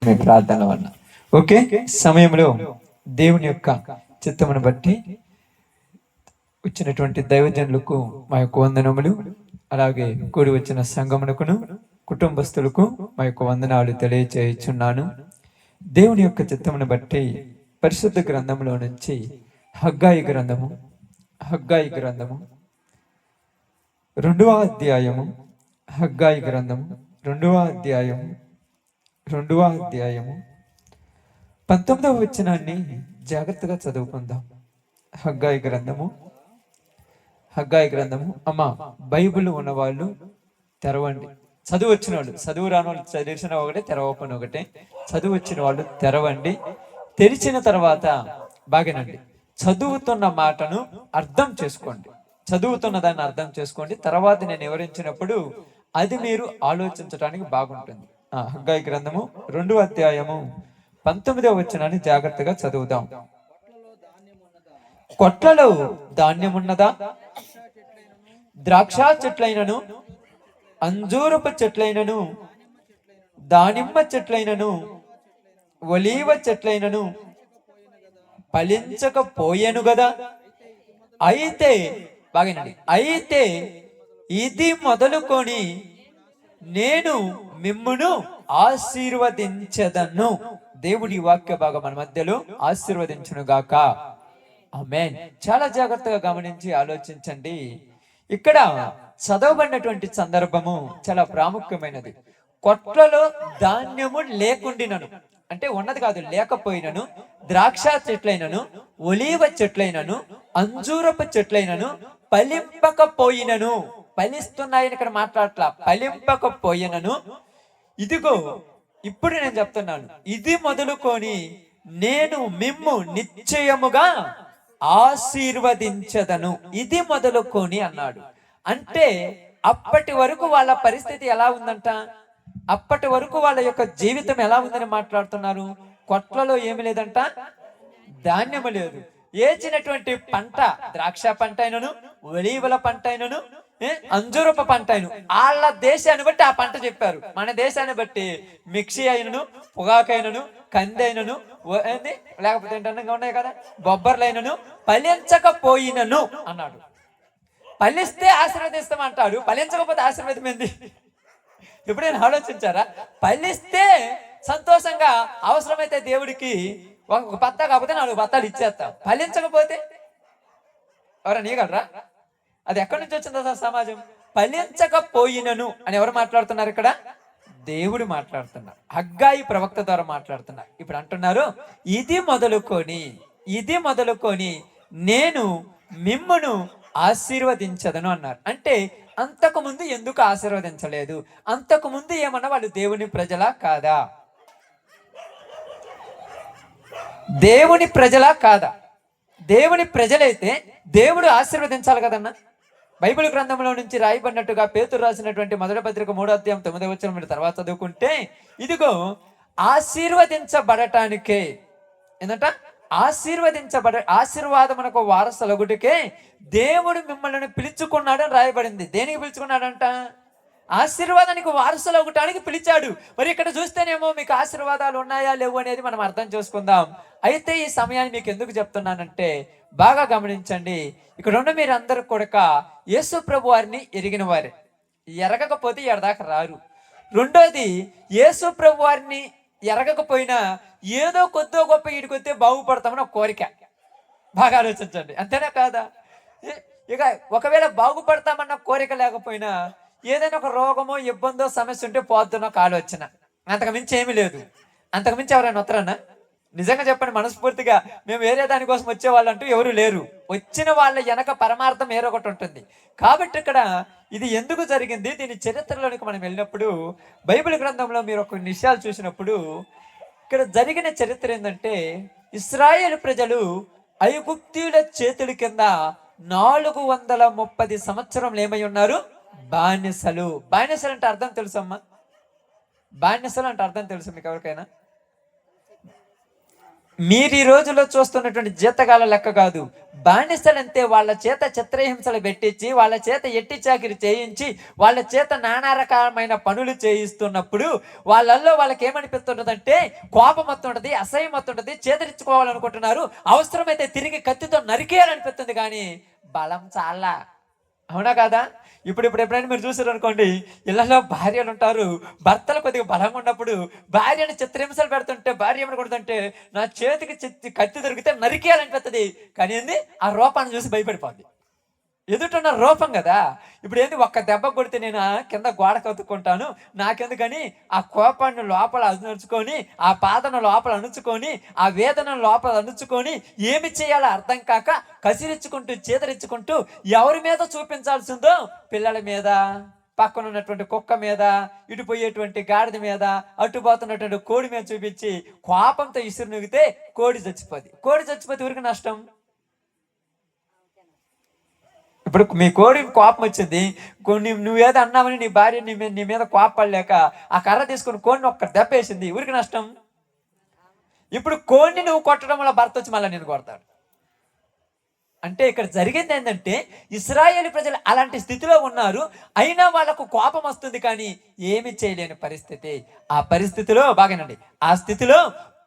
మీ ప్రార్థన వల్ల ఓకే సమయంలో దేవుని యొక్క చిత్తమును బట్టి వచ్చినటువంటి దైవజనులకు మా యొక్క వందనములు, అలాగే కూడి వచ్చిన సంగమునకును కుటుంబస్తులకు మా యొక్క వందనాలు తెలియచేయుచున్నాను. దేవుని యొక్క చిత్తమును బట్టి పరిశుద్ధ గ్రంథంలో నుంచి హగ్గాయి గ్రంథము 2వ అధ్యాయము, హగ్గాయి గ్రంథము 2వ అధ్యాయము 19వ వచనాన్ని జాగ్రత్తగా చదువుకుందాం. హగ్గాయి గ్రంథము అమ్మ బైబిల్ ఉన్నవాళ్ళు తెరవండి. చదువు వచ్చిన వాళ్ళు, చదువు రాని వాళ్ళు చదివిన ఒకటే, తెరవకుండా ఒకటే. చదువు వచ్చిన వాళ్ళు తెరవండి. తెరిచిన తర్వాత బాగానండి చదువుతున్న మాటను అర్థం చేసుకోండి. చదువుతున్న దాన్ని అర్థం చేసుకోండి. తర్వాత నేను వివరించినప్పుడు అది మీరు ఆలోచించడానికి బాగుంటుంది. హగ్గాయి గ్రంథము 2వ అధ్యాయము 19వ వచనాన్ని జాగ్రత్తగా చదువుదాం. కొట్లలో ధాన్యమున్నదా? ద్రాక్ష చెట్లైనను, అంజూరపు చెట్లైనను, దానిమ్మ చెట్లైనను, ఒలీవ చెట్లైనను ఫలించకపోయేను గదా. అయితే బాగానండి, అయితే ఇది మొదలుకొని నేను మిమ్మును ఆశీర్వదించదను. దేవుడి వాక్య భాగం మన మధ్యలో ఆశీర్వదించును గాక. ఆమేన్. చాలా జాగ్రత్తగా గమనించి ఆలోచించండి. ఇక్కడ చదవబడినటువంటి సందర్భము చాలా ప్రాముఖ్యమైనది. కొట్లలో ధాన్యము లేకుండినను అంటే ఉన్నది కాదు, లేకపోయినను, ద్రాక్ష చెట్లైనను, ఒలీవ చెట్లైనను, అంజూరపు చెట్లైనను ఫలింపకపోయినను. ఫలిస్తున్నాయని ఇక్కడ మాట్లాడట్లా, ఫలింపకపోయినను. ఇదిగో ఇప్పుడు నేను చెప్తున్నాను, ఇది మొదలుకొని నేను మిమ్ము నిశ్చయముగా ఆశీర్వదించదను. ఇది మొదలుకొని అన్నాడు. అంటే అప్పటి వరకు వాళ్ళ పరిస్థితి ఎలా ఉందంట? అప్పటి వరకు వాళ్ళ యొక్క జీవితం ఎలా ఉందని మాట్లాడుతున్నారు. కొట్లలో ఏమి లేదంట, ధాన్యము లేదు. ఏచినటువంటి పంట, ద్రాక్ష పంట అయినను, ఒలీవల పంట అయినను, అంజూరపు పంట అయిను, వాళ్ళ దేశాన్ని బట్టి ఆ పంట చెప్పారు. మన దేశాన్ని బట్టి మిక్సీ అయినను, పొగాకైనను, కంది అయినను, లేకపోతే ఏంటన్నా ఉన్నాయి కదా, బొబ్బర్లైనను ఫలించకపోయినను అన్నాడు. ఫలిస్తే ఆశీర్వదిస్తామంటాడు, ఫలించకపోతే ఆశీర్వాదం ఏంది? ఎప్పుడైనా ఆలోచించారా? ఫలిస్తే సంతోషంగా అవసరమైతే దేవుడికి ఒక బత్త కాకపోతే 4 బత్తాలు ఇచ్చేస్తాం. ఫలించకపోతే ఎవరైనా ఇవ్వగలరా? అది ఎక్కడి నుంచి వచ్చింది అసలు సమాజం? ఫలించకపోయినను అని ఎవరు మాట్లాడుతున్నారు ఇక్కడ? దేవుడు మాట్లాడుతున్నారు, హగ్గాయి ప్రవక్త ద్వారా మాట్లాడుతున్నారు. ఇప్పుడు అంటున్నారు, ఇది మొదలుకొని నేను మిమ్మును ఆశీర్వదించదను అన్నారు. అంటే అంతకు ముందు ఎందుకు ఆశీర్వదించలేదు? అంతకు ముందు ఏమన్నా వాళ్ళు దేవుని ప్రజలా కాదా? దేవుని ప్రజలా కాదా? దేవుని ప్రజలైతే దేవుడు ఆశీర్వదించాలి కదన్నా. బైబిల్ గ్రంథంలో నుంచి రాయబడినట్టుగా పేతురు రాసినటువంటి 1వ పత్రిక 3వ అధ్యాయం 9వ వచనం మీరు తర్వాత చదువుకుంటే, ఇదిగో ఆశీర్వదించబడటానికే ఏంటంట, ఆశీర్వాదమునకు వారసులగుటకే దేవుడు మిమ్మల్ని పిలుచుకున్నాడని రాయబడింది. దేనికి పిలుచుకున్నాడంట? ఆశీర్వాదానికి వారసులు అవ్వటానికి పిలిచాడు. మరి ఇక్కడ చూస్తేనేమో మీకు ఆశీర్వాదాలు ఉన్నాయా లేవు అనేది మనం అర్థం చేసుకుందాం. అయితే ఈ సమయాన్ని మీకు ఎందుకు చెప్తున్నానంటే బాగా గమనించండి. ఇక్కడ ఉన్న మీరందరూ కూడా యేసు ప్రభు వారిని ఎరిగిన వారే. ఎరగకపోతే ఎడదాకా రారు. రెండోది, యేసు ప్రభు వారిని ఎరగకపోయినా ఏదో కొద్దో గొప్ప ఈడికొస్తే బాగుపడతామని ఒక కోరిక. బాగా ఆలోచించండి, అంతేనా కాదా? ఇక ఒకవేళ బాగుపడతామన్న కోరిక లేకపోయినా ఏదైనా ఒక రోగమో ఇబ్బందో సమస్య ఉంటే పోద్దున్న ఒక ఆలోచన, అంతకుమించి ఏమీ లేదు. అంతకుమించి ఎవరైనా వస్తారన్నా? నిజంగా చెప్పండి, మనస్ఫూర్తిగా మేము వేరే దానికోసం వచ్చేవాళ్ళు అంటూ ఎవరు లేరు. వచ్చిన వాళ్ళ వెనక పరమార్థం ఏరొకటి ఉంటుంది. కాబట్టి ఇక్కడ ఇది ఎందుకు జరిగింది, దీని చరిత్రలోనికి మనం వెళ్ళినప్పుడు బైబిల్ గ్రంథంలో మీరు ఒక విషయాలు చూసినప్పుడు ఇక్కడ జరిగిన చరిత్ర ఏంటంటే, ఇశ్రాయేలు ప్రజలు ఐగుప్తీయుల చేతుల కింద 430 సంవత్సరంలో ఏమై ఉన్నారు? బానిసలు. బానిసలు అంటే అర్థం తెలుసమ్మా? బానిసలు అంటే అర్థం తెలుసు మీకు ఎవరికైనా? మీరు ఈ రోజుల్లో చూస్తున్నటువంటి జీతగాల లెక్క కాదు. బానిసలంతే వాళ్ళ చేత చిత్రహింసలు పెట్టించి, వాళ్ళ చేత ఎట్టి చాకిరి చేయించి, వాళ్ళ చేత నానా రకమైన పనులు చేయిస్తున్నప్పుడు వాళ్ళల్లో వాళ్ళకేమనిపిస్తుంటదంటే కోపం వస్తుంటది, అసహ్యం వస్తుంటది, చేదరించుకోవాలనుకుంటున్నారు. అవసరమైతే తిరిగి కత్తితో నరికేయాలనిపిస్తుంది కానీ బలం చాలా. అవునా కాదా? ఇప్పుడు ఎప్పుడైనా మీరు చూసారు అనుకోండి, ఇళ్లలో భార్యలు ఉంటారు, భర్తలు కొద్దిగా బలంగా ఉన్నప్పుడు భార్యను చిత్రహింసలు పెడుతుంటే భార్య ఏమని కొడుతుంటే నా చేతికి కత్తి దొరికితే నరికేయాలనిపిస్తుంది. కానీ ఏంది ఆ రూపాన్ని చూసి భయపడిపోద్ది. ఎదుటన్న రూపం కదా. ఇప్పుడు ఏంది ఒక్క దెబ్బ కొడితే నేను కింద గోడ కత్తుకుంటాను, నాకెందుకని ఆ కోపాన్ని లోపల అణుచుకొని, ఆ బాధను లోపల అణుచుకొని, ఆ వేదనను లోపల అణుచుకొని ఏమి చేయాలో అర్థం కాక కసిరించుకుంటూ చేదరించుకుంటూ ఎవరి మీద చూపించాల్సిందో పిల్లల మీద, పక్కన ఉన్నటువంటి కుక్క మీద, ఇటు పోయేటువంటి గాడిద మీద, అటు పోతున్నటువంటి కోడి మీద చూపించి కోపంతో ఇసురు నుగితే కోడి చచ్చిపోతే ఊరికి నష్టం. ఇప్పుడు మీ కోడి కోపం వచ్చింది, కొన్ని నువ్వేదో అన్నావని నీ భార్య నీ మీద కోపడలేక ఆ కర్ర తీసుకుని కోడిని ఒక్క దెబ్బ వేసింది, ఊరికి నష్టం. ఇప్పుడు కోడిని నువ్వు కొట్టడం వల్ల భర్త వచ్చి మళ్ళీ నేను కొడతాడు. అంటే ఇక్కడ జరిగింది ఏంటంటే ఇశ్రాయేలు ప్రజలు అలాంటి స్థితిలో ఉన్నారు, అయినా వాళ్ళకు కోపం వస్తుంది కానీ ఏమి చేయలేని పరిస్థితి. ఆ పరిస్థితిలో బాగానండి, ఆ స్థితిలో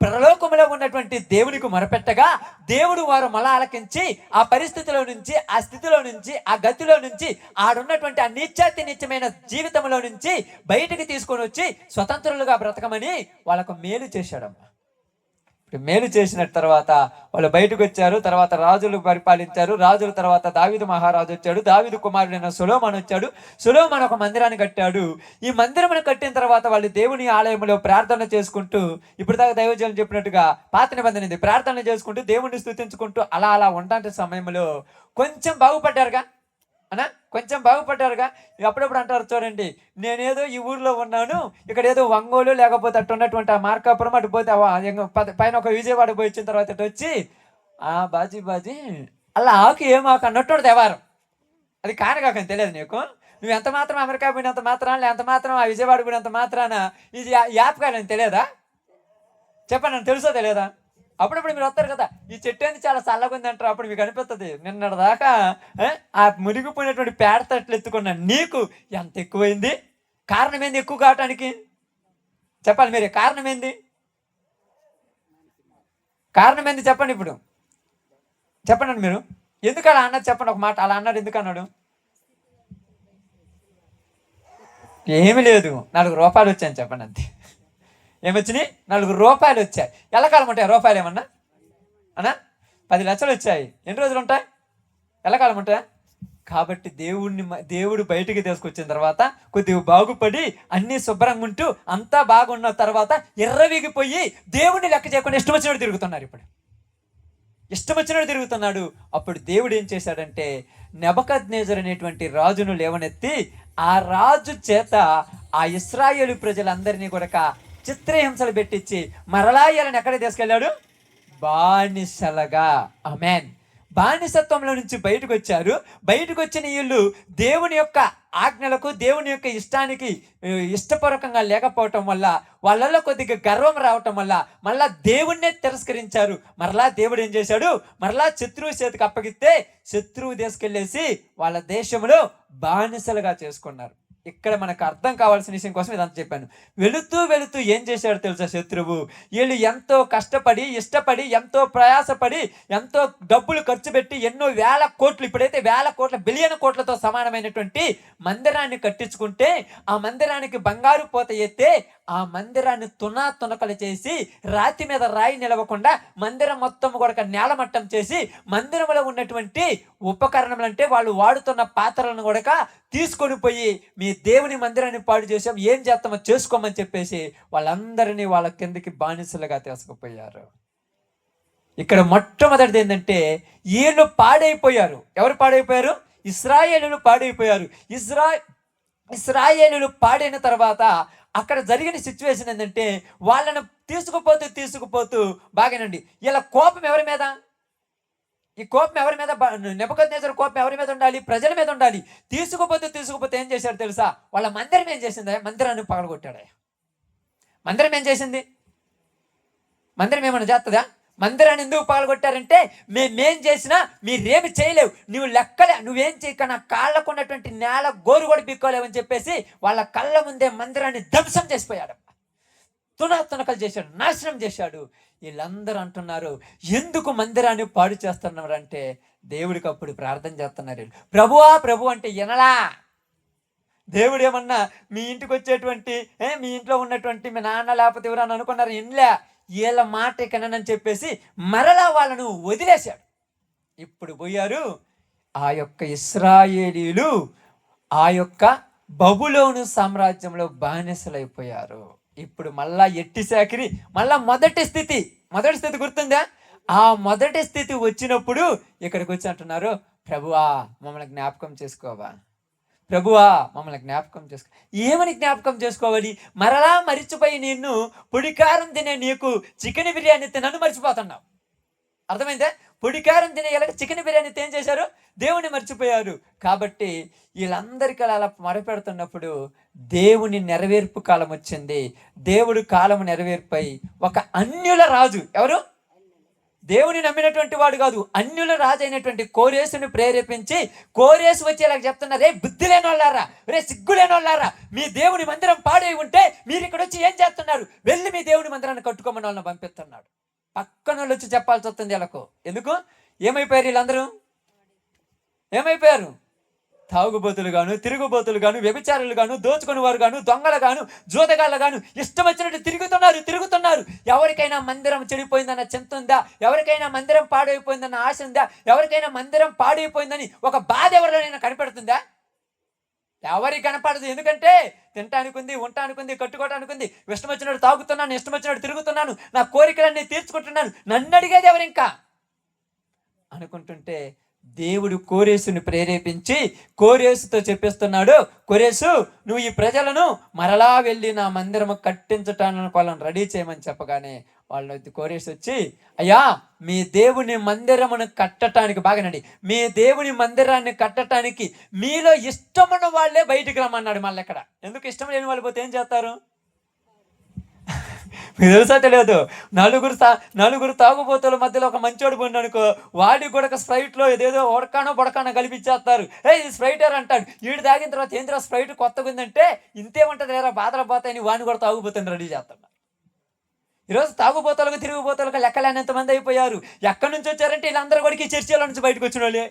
పరలోకములో ఉన్నటువంటి దేవునికి మొరపెట్టగా దేవుడు వారు మళ్ళా ఆలకించి ఆ పరిస్థితిలో నుంచి, ఆ స్థితిలో నుంచి, ఆ గతిలో నుంచి, ఆడున్నటువంటి ఆ నీచమైన జీవితంలో నుంచి బయటికి తీసుకొని వచ్చి స్వతంత్రులుగా బ్రతకమని వాళ్ళకు మేలు చేశాడమ్మా. మేలు చేసిన తర్వాత వాళ్ళు బయటకు వచ్చారు. తర్వాత రాజులు పరిపాలించారు. రాజుల తర్వాత దావీదు మహారాజు వచ్చాడు. దావీదు కుమారుడైన సొలొమోను వచ్చాడు. సొలొమోను ఒక మందిరాన్ని కట్టాడు. ఈ మందిరమును కట్టిన తర్వాత వాళ్ళు దేవుని ఆలయంలో ప్రార్థన చేసుకుంటూ, ఇప్పుడు దాకా దైవజనులు చెప్పినట్టుగా పాత నిబంధన ఇది, ప్రార్థన చేసుకుంటూ దేవుణ్ణి స్తుతించుకుంటూ అలా ఉండే సమయంలో కొంచెం బాగుపడ్డారుగా అన్నా, కొంచెం బాగుపడ్డారుగా. అప్పుడప్పుడు అంటారు చూడండి, నేనేదో ఈ ఊర్లో ఉన్నాను, ఇక్కడ ఏదో ఒంగోలు లేకపోతే అటు ఉన్నటువంటి ఆ మార్కాపురం అటు పోతే పైన ఒక విజయవాడ పోయి వచ్చిన తర్వాత ఇటు వచ్చి బాజీ అలా ఆకు ఏం ఆకు అన్నట్టు దేవారం. అది కానకాకని తెలియదు నీకు. నువ్వు ఎంత మాత్రం అమెరికా పోయినంత మాత్రాన, ఎంత మాత్రం ఆ విజయవాడ పోయినంత మాత్రాన ఇది యాప్ కాదని తెలియదా? చెప్పండి, నన్ను తెలుసో తెలియదా? అప్పుడప్పుడు మీరు వస్తారు కదా, ఈ చెట్టు అనేది చాలా చల్లగా ఉంది అంటారు. అప్పుడు మీకు అనిపిస్తుంది నిన్నటి దాకా ఆ మునిగిపోయినటువంటి పేడ తట్లు ఎత్తుకున్న నీకు ఎంత ఎక్కువైంది. కారణం ఏంది ఎక్కువ కావటానికి? చెప్పాలి మీరే, కారణం ఏంది? కారణం ఏంది చెప్పండి. ఇప్పుడు చెప్పండి మీరు, ఎందుకు అలా అన్నది చెప్పండి. ఒక మాట, అలా అన్నాడు ఎందుకు అన్నాడు? ఏమి లేదు, 4 రూపాయలు వచ్చాయని చెప్పండి అంతే. ఏమొచ్చినాయి? 4 రూపాయలు వచ్చాయి. ఎల్లకాలం ఉంటాయి రూపాయలు ఏమన్నా అన్నా? 10 లక్షలు వచ్చాయి, ఎన్ని రోజులు ఉంటాయి? ఎల్లకాలం ఉంటాయా? కాబట్టి దేవుడు బయటికి తీసుకొచ్చిన తర్వాత కొద్దిగా బాగుపడి అన్నీ శుభ్రంగా ఉంటూ అంతా బాగున్న తర్వాత ఎర్రవిగిపోయి దేవుడిని లెక్క చేయకుండా ఇష్టం వచ్చినట్టు తిరుగుతున్నారు. ఇప్పుడు ఇష్టం వచ్చినట్టు తిరుగుతున్నాడు. అప్పుడు దేవుడు ఏం చేశాడంటే నెబుకద్నెజరు అనేటువంటి రాజును లేవనెత్తి ఆ రాజు చేత ఆ ఇశ్రాయేలు ప్రజలందరినీ కూడా చిత్రహింసలు పెట్టించి మరలా వీళ్ళని ఎక్కడ తీసుకెళ్ళాడు? బానిసలుగా. ఆమేన్. బానిసత్వంలో నుంచి బయటకు వచ్చారు. బయటకు వచ్చిన వీళ్ళు దేవుని యొక్క ఆజ్ఞలకు, దేవుని యొక్క ఇష్టానికి ఇష్టపూర్వకంగా లేకపోవటం వల్ల, వాళ్ళల్లో కొద్దిగా గర్వం రావటం వల్ల మళ్ళా దేవుణ్ణే తిరస్కరించారు. మరలా దేవుడు ఏం చేశాడు? మరలా శత్రువు చేతికి అప్పగిస్తే శత్రువు తీసుకెళ్ళేసి వాళ్ళ దేశంలో బానిసలుగా చేసుకున్నారు. ఇక్కడ మనకు అర్థం కావాల్సిన విషయం కోసం ఇదంతా చెప్పాను. వెళుతూ ఏం చేశాడు తెలుసా శత్రువు? వీళ్ళు ఎంతో కష్టపడి, ఇష్టపడి, ఎంతో ప్రయాసపడి, ఎంతో డబ్బులు ఖర్చు పెట్టి, ఎన్నో వేల కోట్లు, ఇప్పుడైతే వేల కోట్ల బిలియన్ కోట్లతో సమానమైనటువంటి మందిరాన్ని కట్టించుకుంటే, ఆ మందిరానికి బంగారు పోత ఎత్తే, ఆ మందిరాన్ని తునకలు చేసి, రాతి మీద రాయి నిలవకుండా మందిరం మొత్తం కూడా నేలమట్టం చేసి, మందిరంలో ఉన్నటువంటి ఉపకరణములు అంటే వాళ్ళు వాడుతున్న పాత్రలను కూడా తీసుకొని పోయి మీ దేవుని మందిరాన్ని పాడు చేసాం, ఏం చేస్తామో చేసుకోమని చెప్పేసి వాళ్ళందరినీ వాళ్ళ కిందకి బానిసలుగా తీసుకుపోయారు. ఇక్కడ మొట్టమొదటిది ఏంటంటే వీళ్ళు పాడైపోయారు. ఎవరు పాడైపోయారు? ఇశ్రాయేలులు పాడైపోయారు. ఇశ్రాయేలులు పాడైన తర్వాత అక్కడ జరిగిన సిచ్యువేషన్ ఏంటంటే వాళ్ళను తీసుకుపోతూ బాగానండి, ఇలా కోపం ఎవరి మీద? ఈ కోపం ఎవరి మీద? నెబుకద్నెజరు కోపం ఎవరి మీద ఉండాలి? ప్రజల మీద ఉండాలి. తీసుకుపోతే ఏం చేశాడు తెలుసా? వాళ్ళ మందిరం ఏం చేసిందా? మందిరాన్ని పగలగొట్టాడు. మందిరం ఏం చేసింది? మందిరం ఏమన్నా చేస్తుందా? మందిరాన్ని ఎందుకు పగలగొట్టారంటే మేమేం చేసినా మీరేమి చేయలేవు, నువ్వు లెక్కలే, నువ్వేం చేయక నా కాళ్ళకు ఉన్నటువంటి నేల గోరు కూడా బిక్కోలేవని చెప్పేసి వాళ్ళ కళ్ళ ముందే మందిరాన్ని ధ్వంసం చేసిపోయాడు. తునకలు చేశాడు, నాశనం చేశాడు. వీళ్ళందరూ అంటున్నారు, ఎందుకు మందిరాన్ని పాడు చేస్తున్నారు అంటే దేవుడికి అప్పుడు ప్రార్థన చేస్తున్నారు. ప్రభువా ప్రభు అంటే వినలా. దేవుడు ఏమన్నా మీ ఇంటికి వచ్చేటువంటి మీ ఇంట్లో ఉన్నటువంటి మీ నాన్న లేకపోతే ఎవరన్నా అనుకున్నారు, ఇన్లే వీళ్ళ మాట కనని చెప్పేసి మరలా వాళ్ళను వదిలేశాడు. ఇప్పుడు పోయారు ఆ యొక్క ఇశ్రాయేలీలు ఆ యొక్క బబులోను సామ్రాజ్యంలో బానిసలైపోయారు. ఇప్పుడు మళ్ళా ఎట్టి సాకిరి, మళ్ళా మొదటి స్థితి గుర్తుందా? ఆ మొదటి స్థితి వచ్చినప్పుడు ఇక్కడికి వచ్చి అంటున్నారు, ప్రభువా మమ్మల్ని జ్ఞాపకం చేసుకోవా, ప్రభువా మమ్మల్ని జ్ఞాపకం చేసుకో. ఏమని జ్ఞాపకం చేసుకోవాలి? మరలా మరిచిపోయి నిన్ను పొడికారం తినే నీకు చికెన్ బిర్యానీ తినను మర్చిపోతున్నావు. అర్థమైందా? పొడికారం తినే ఇలా చికెన్ బిర్యానీ ఏం చేశారు? దేవుని మర్చిపోయారు. కాబట్టి వీళ్ళందరికీ అలా మొరపెడుతున్నప్పుడు దేవుని నెరవేర్పు కాలం వచ్చింది. దేవుడు కాలం నెరవేర్పై ఒక అన్యుల రాజు, ఎవరు? దేవుని నమ్మినటువంటి వాడు కాదు, అన్యుల రాజు అయినటువంటి కోరేసుని ప్రేరేపించి, కోరేసు వచ్చి ఇలా చెప్తున్నారు, రే బుద్ధి లేని వాళ్ళారా, రే సిగ్గు లేని వాళ్ళారా, మీ దేవుని మందిరం పాడై ఉంటే మీరు ఇక్కడ వచ్చి ఏం చేస్తున్నారు, వెళ్ళి మీ దేవుని మందిరాన్ని కట్టుకోమని వాళ్ళని పంపిస్తున్నాడు. పక్కన వాళ్ళు వచ్చి చెప్పాల్సి వస్తుంది వీళ్ళకు. ఎందుకు? ఏమైపోయారు వీళ్ళందరూ? ఏమైపోయారు? తాగుబోతులు గాను, తిరుగుబోతులు గాను, వ్యభిచారులు గాను, దోచుకుని వారు గాను, దొంగలు గాను, జూతగాళ్ళు గాను ఇష్టం వచ్చినట్టు తిరుగుతున్నారు. ఎవరికైనా మందిరం చెడిపోయిందన్న చింత ఉందా? ఎవరికైనా మందిరం పాడైపోయిందన్న ఆశ ఉందా? ఎవరికైనా మందిరం పాడైపోయిందని ఒక బాధ ఎవరిలోనైనా కనపడుతుందా? ఎవరికి కనపడదు. ఎందుకంటే తినటానికి ఉంది, ఉండటానికి ఉంది, కట్టుకోవటానికి ఉంది. ఇష్టం వచ్చినట్టు తాగుతున్నాను, ఇష్టం వచ్చినట్టు తిరుగుతున్నాను, నా కోరికలన్నీ తీర్చుకుంటున్నాను, నన్ను అడిగేది ఎవరు ఇంకా అనుకుంటుంటే దేవుడు కోరేసుని ప్రేరేపించి కోరేసుతో చెప్పిస్తున్నాడు, కోరేసు నువ్వు ఈ ప్రజలను మరలా వెళ్ళి నా మందిరము కట్టించటానికి వాళ్ళని రెడీ చేయమని చెప్పగానే వాళ్ళ కోరేసు వచ్చి, అయ్యా మీ దేవుని మందిరమును కట్టడానికి, బాగానండి, మీ దేవుని మందిరాన్ని కట్టడానికి మీలో ఇష్టమున్న వాళ్ళే బయటికి రమ్మన్నాడు. మళ్ళీ ఎక్కడ ఎందుకు ఇష్టం లేని వాళ్ళు పోతే ఏం చేస్తారు? మీకు తెలుసా తెలియదు, నలుగురు తాగుబోతుల మధ్యలో ఒక మంచోడు పోయిన అనుకో, వాడికి కూడా ఒక స్ప్రైట్లో ఏదేదో బొడకానో కలిపించేస్తారు. ఇది స్ప్రైటర్ అంటాడు. వీడు తాగిన తర్వాత ఏంద్రా స్ప్రైట్ కొత్తగా ఉందంటే ఇంతేముంటుంది లేరా, బాధలు పోతాయని వాడిని కూడా తాగుబోతాను రెడీ చేస్తాడు. ఈరోజు తాగుబోతులకు తిరుగుబోతులకు లెక్కలేనంత మంది అయిపోయారు. ఎక్కడి నుంచి వచ్చారంటే వీళ్ళందరూ కూడా ఈ చర్చిల నుంచి బయటకు వచ్చిన వాళ్ళే.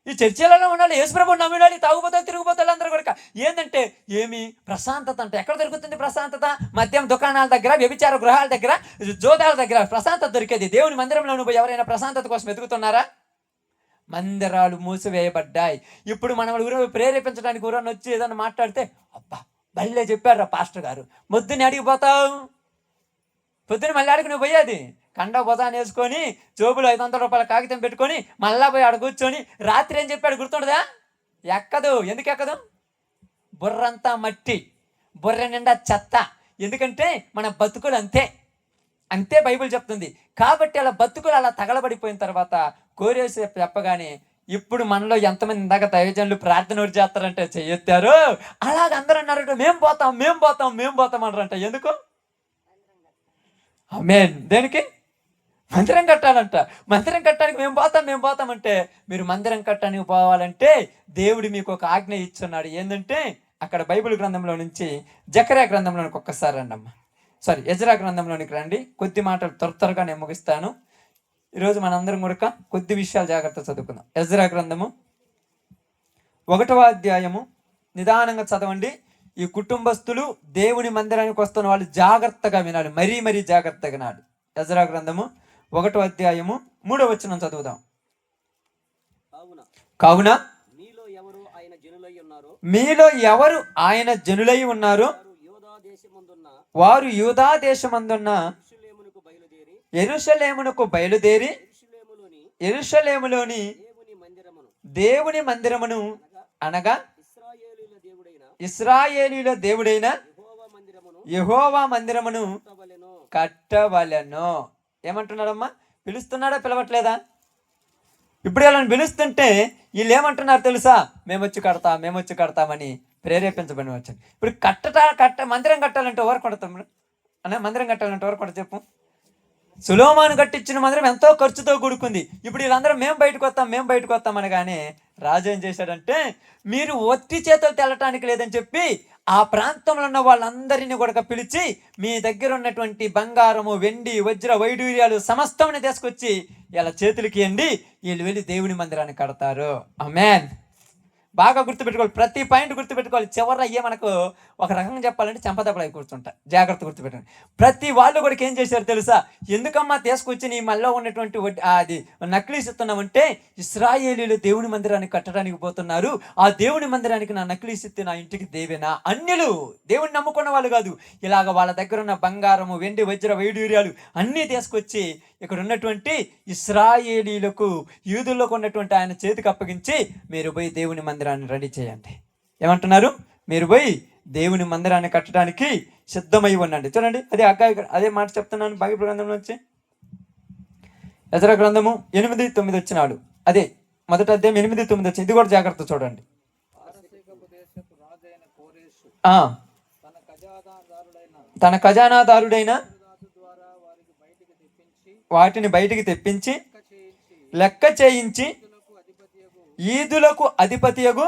ఈ చర్చిలలో ఉండాలి, యేసుప్రభుని నమ్మిన వాళ్ళు, తాగుబోతులు తిరుగుబోతులు అందరూ కూడా ఏంటంటే ఏమి ప్రశాంతత అంటే ఎక్కడ దొరుకుతుంది? ప్రశాంతత మద్యం దుకాణాల దగ్గర, వ్యభిచార గృహాల దగ్గర, జోదాల దగ్గర ప్రశాంతత దొరికేది. దేవుని మందిరంలో నువ్వు ఎవరైనా ప్రశాంతత కోసం వెతుకుతున్నారా? మందిరాలు మూసివేయబడ్డాయి. ఇప్పుడు మనం ఊరు ప్రేరేపించడానికి ఊరని వచ్చి ఏదన్నా మాట్లాడితే, అబ్బా బల్లే చెప్పారా పాస్టర్ గారు, మొద్దుని అడిగిపోతావు, పొద్దున మళ్ళీ అడిగి నువ్వు పోయేది కండ బొదాన్ని వేసుకొని జోబులు 500 రూపాయల కాగితం పెట్టుకొని మళ్ళా పోయి ఆడ కూర్చొని రాత్రి ఏం చెప్పాడు గుర్తుండదా? ఎక్కదు. ఎందుకు ఎక్కదు? బుర్రంతా మట్టి, బుర్ర నిండా చెత్త. ఎందుకంటే మన బతుకులు అంతే బైబిల్ చెప్తుంది. కాబట్టి అలా బతుకులు అలా తగలబడిపోయిన తర్వాత కోరేసి చెప్పగానే ఇప్పుడు మనలో ఎంతమంది ఇందాక దైవజనులు ప్రార్థన చేస్తారంటే చెయ్యొత్తారు, అలాగ అందరూ అన్నారంటే మేము పోతాం అన్నారంట. ఎందుకు? ఆమేన్. దేనికి? మందిరం కట్టాలంట. మందిరం కట్టడానికి మేము పోతామంటే, మీరు మందిరం కట్టడానికి పోవాలంటే దేవుడు మీకు ఒక ఆజ్ఞ ఇచ్చున్నాడు. ఏంటంటే అక్కడ బైబిల్ గ్రంథంలో నుంచి జకర్యా గ్రంథంలోనికి ఒక్కసారి రండి అమ్మ, ఎజ్రా గ్రంథంలోనికి రండి. కొద్ది మాటలు త్వరగా నేను ముగిస్తాను. ఈరోజు మనందరం కూడా కొద్ది విషయాలు జాగ్రత్త చదువుకుందాం. ఎజ్రా గ్రంథము 1వ అధ్యాయము నిదానంగా చదవండి. ఈ కుటుంబస్తులు దేవుని మందిరానికి వస్తున్న వాళ్ళు జాగ్రత్తగా వినాలి, మరీ జాగ్రత్తగా వినాలి. ఎజ్రా గ్రంథము 1వ అధ్యాయము 3వ వచనం చదువుదాం. కావున మీలో ఎవరు ఆయన జనులై ఉన్నారు, వారు యూదా దేశమందున్న యెరూషలేమునకు బయలుదేరి యెరూషలేములోని దేవుని మందిరమును అనగా ఇశ్రాయేలీయుల దేవుడైన యెహోవా మందిరమును కట్టవలెను. ఏమంటున్నాడమ్మా? పిలుస్తున్నాడా, పిలవట్లేదా? ఇప్పుడు వీళ్ళని పిలుస్తుంటే వీళ్ళు ఏమంటున్నారు తెలుసా? మేము వచ్చి కడతామని ప్రేరేపించబడి వచ్చాను. ఇప్పుడు మందిరం కట్టాలంటే ఎవరు కొడతాం అన్న? మందిరం కట్టాలంటే ఎవరు కొడతా చెప్పు? సొలొమోను కట్టించిన మందిరం ఎంతో ఖర్చుతో కూడుకుంది. ఇప్పుడు వీళ్ళందరూ మేము బయటకు వస్తాం అనగానే రాజు ఏం చేశాడంటే, మీరు ఒట్టి చేతులు తెల్లటానికి లేదని చెప్పి ఆ ప్రాంతంలో ఉన్న వాళ్ళందరినీ కూడా పిలిచి, మీ దగ్గర ఉన్నటువంటి బంగారము, వెండి, వజ్ర వైడూర్యాలు సమస్తముని తీసుకొచ్చి ఇలా చేతులకి ఇవ్వండి, వీళ్ళు వెళ్ళి దేవుని మందిరాన్ని కడతారు. ఆమేన్. బాగా గుర్తుపెట్టుకోవాలి, ప్రతి పాయింట్ గుర్తుపెట్టుకోవాలి. చివరి అయ్యే మనకు ఒక రకంగా చెప్పాలంటే చెంపదెబ్బలు కూర్చుంటాయి. జాగ్రత్త గుర్తుపెట్టుకోండి. ప్రతి వాళ్ళు కూడా ఏం చేశారు తెలుసా? ఎందుకమ్మా తీసుకొచ్చి నీ మళ్ళీ ఉన్నటువంటి అది నక్లీస్ ఇస్తున్నామంటే, ఇశ్రాయేలీలు దేవుని మందిరాన్ని కట్టడానికి పోతున్నారు, ఆ దేవుని మందిరానికి నా నక్లీస్ ఇస్తే నా ఇంటికి దేవేనా? అన్యులు, దేవుని నమ్ముకున్న వాళ్ళు కాదు. ఇలాగ వాళ్ళ దగ్గర ఉన్న బంగారము, వెండి, వజ్ర వైడూర్యాలు అన్నీ తీసుకొచ్చి ఇక్కడ ఉన్నటువంటి ఇశ్రాయేలీలకు, యూదులకు ఉన్నటువంటి ఆయన చేతికి అప్పగించి, మీరు పోయి దేవుని మందిరాన్ని రెడీ చేయండి. ఏమంటున్నారు? మీరు పోయి దేవుని మందిరాన్ని కట్టడానికి సిద్ధమై ఉండండి. చూడండి, అదే మాట చెప్తున్నాను బైబిల్ గ్రంథం నుంచి. ఎజ్రా గ్రంథము 8:9 వచ్చినాడు. అదే మొదటి అధ్యాయం 8:9 వచ్చింది. ఇది కూడా జాగ్రత్త చూడండి. తన ఖజానాదారుడైన వాటిని బయటికి తెప్పించి లెక్క చేయించి ఈదులకు అధిపతియగు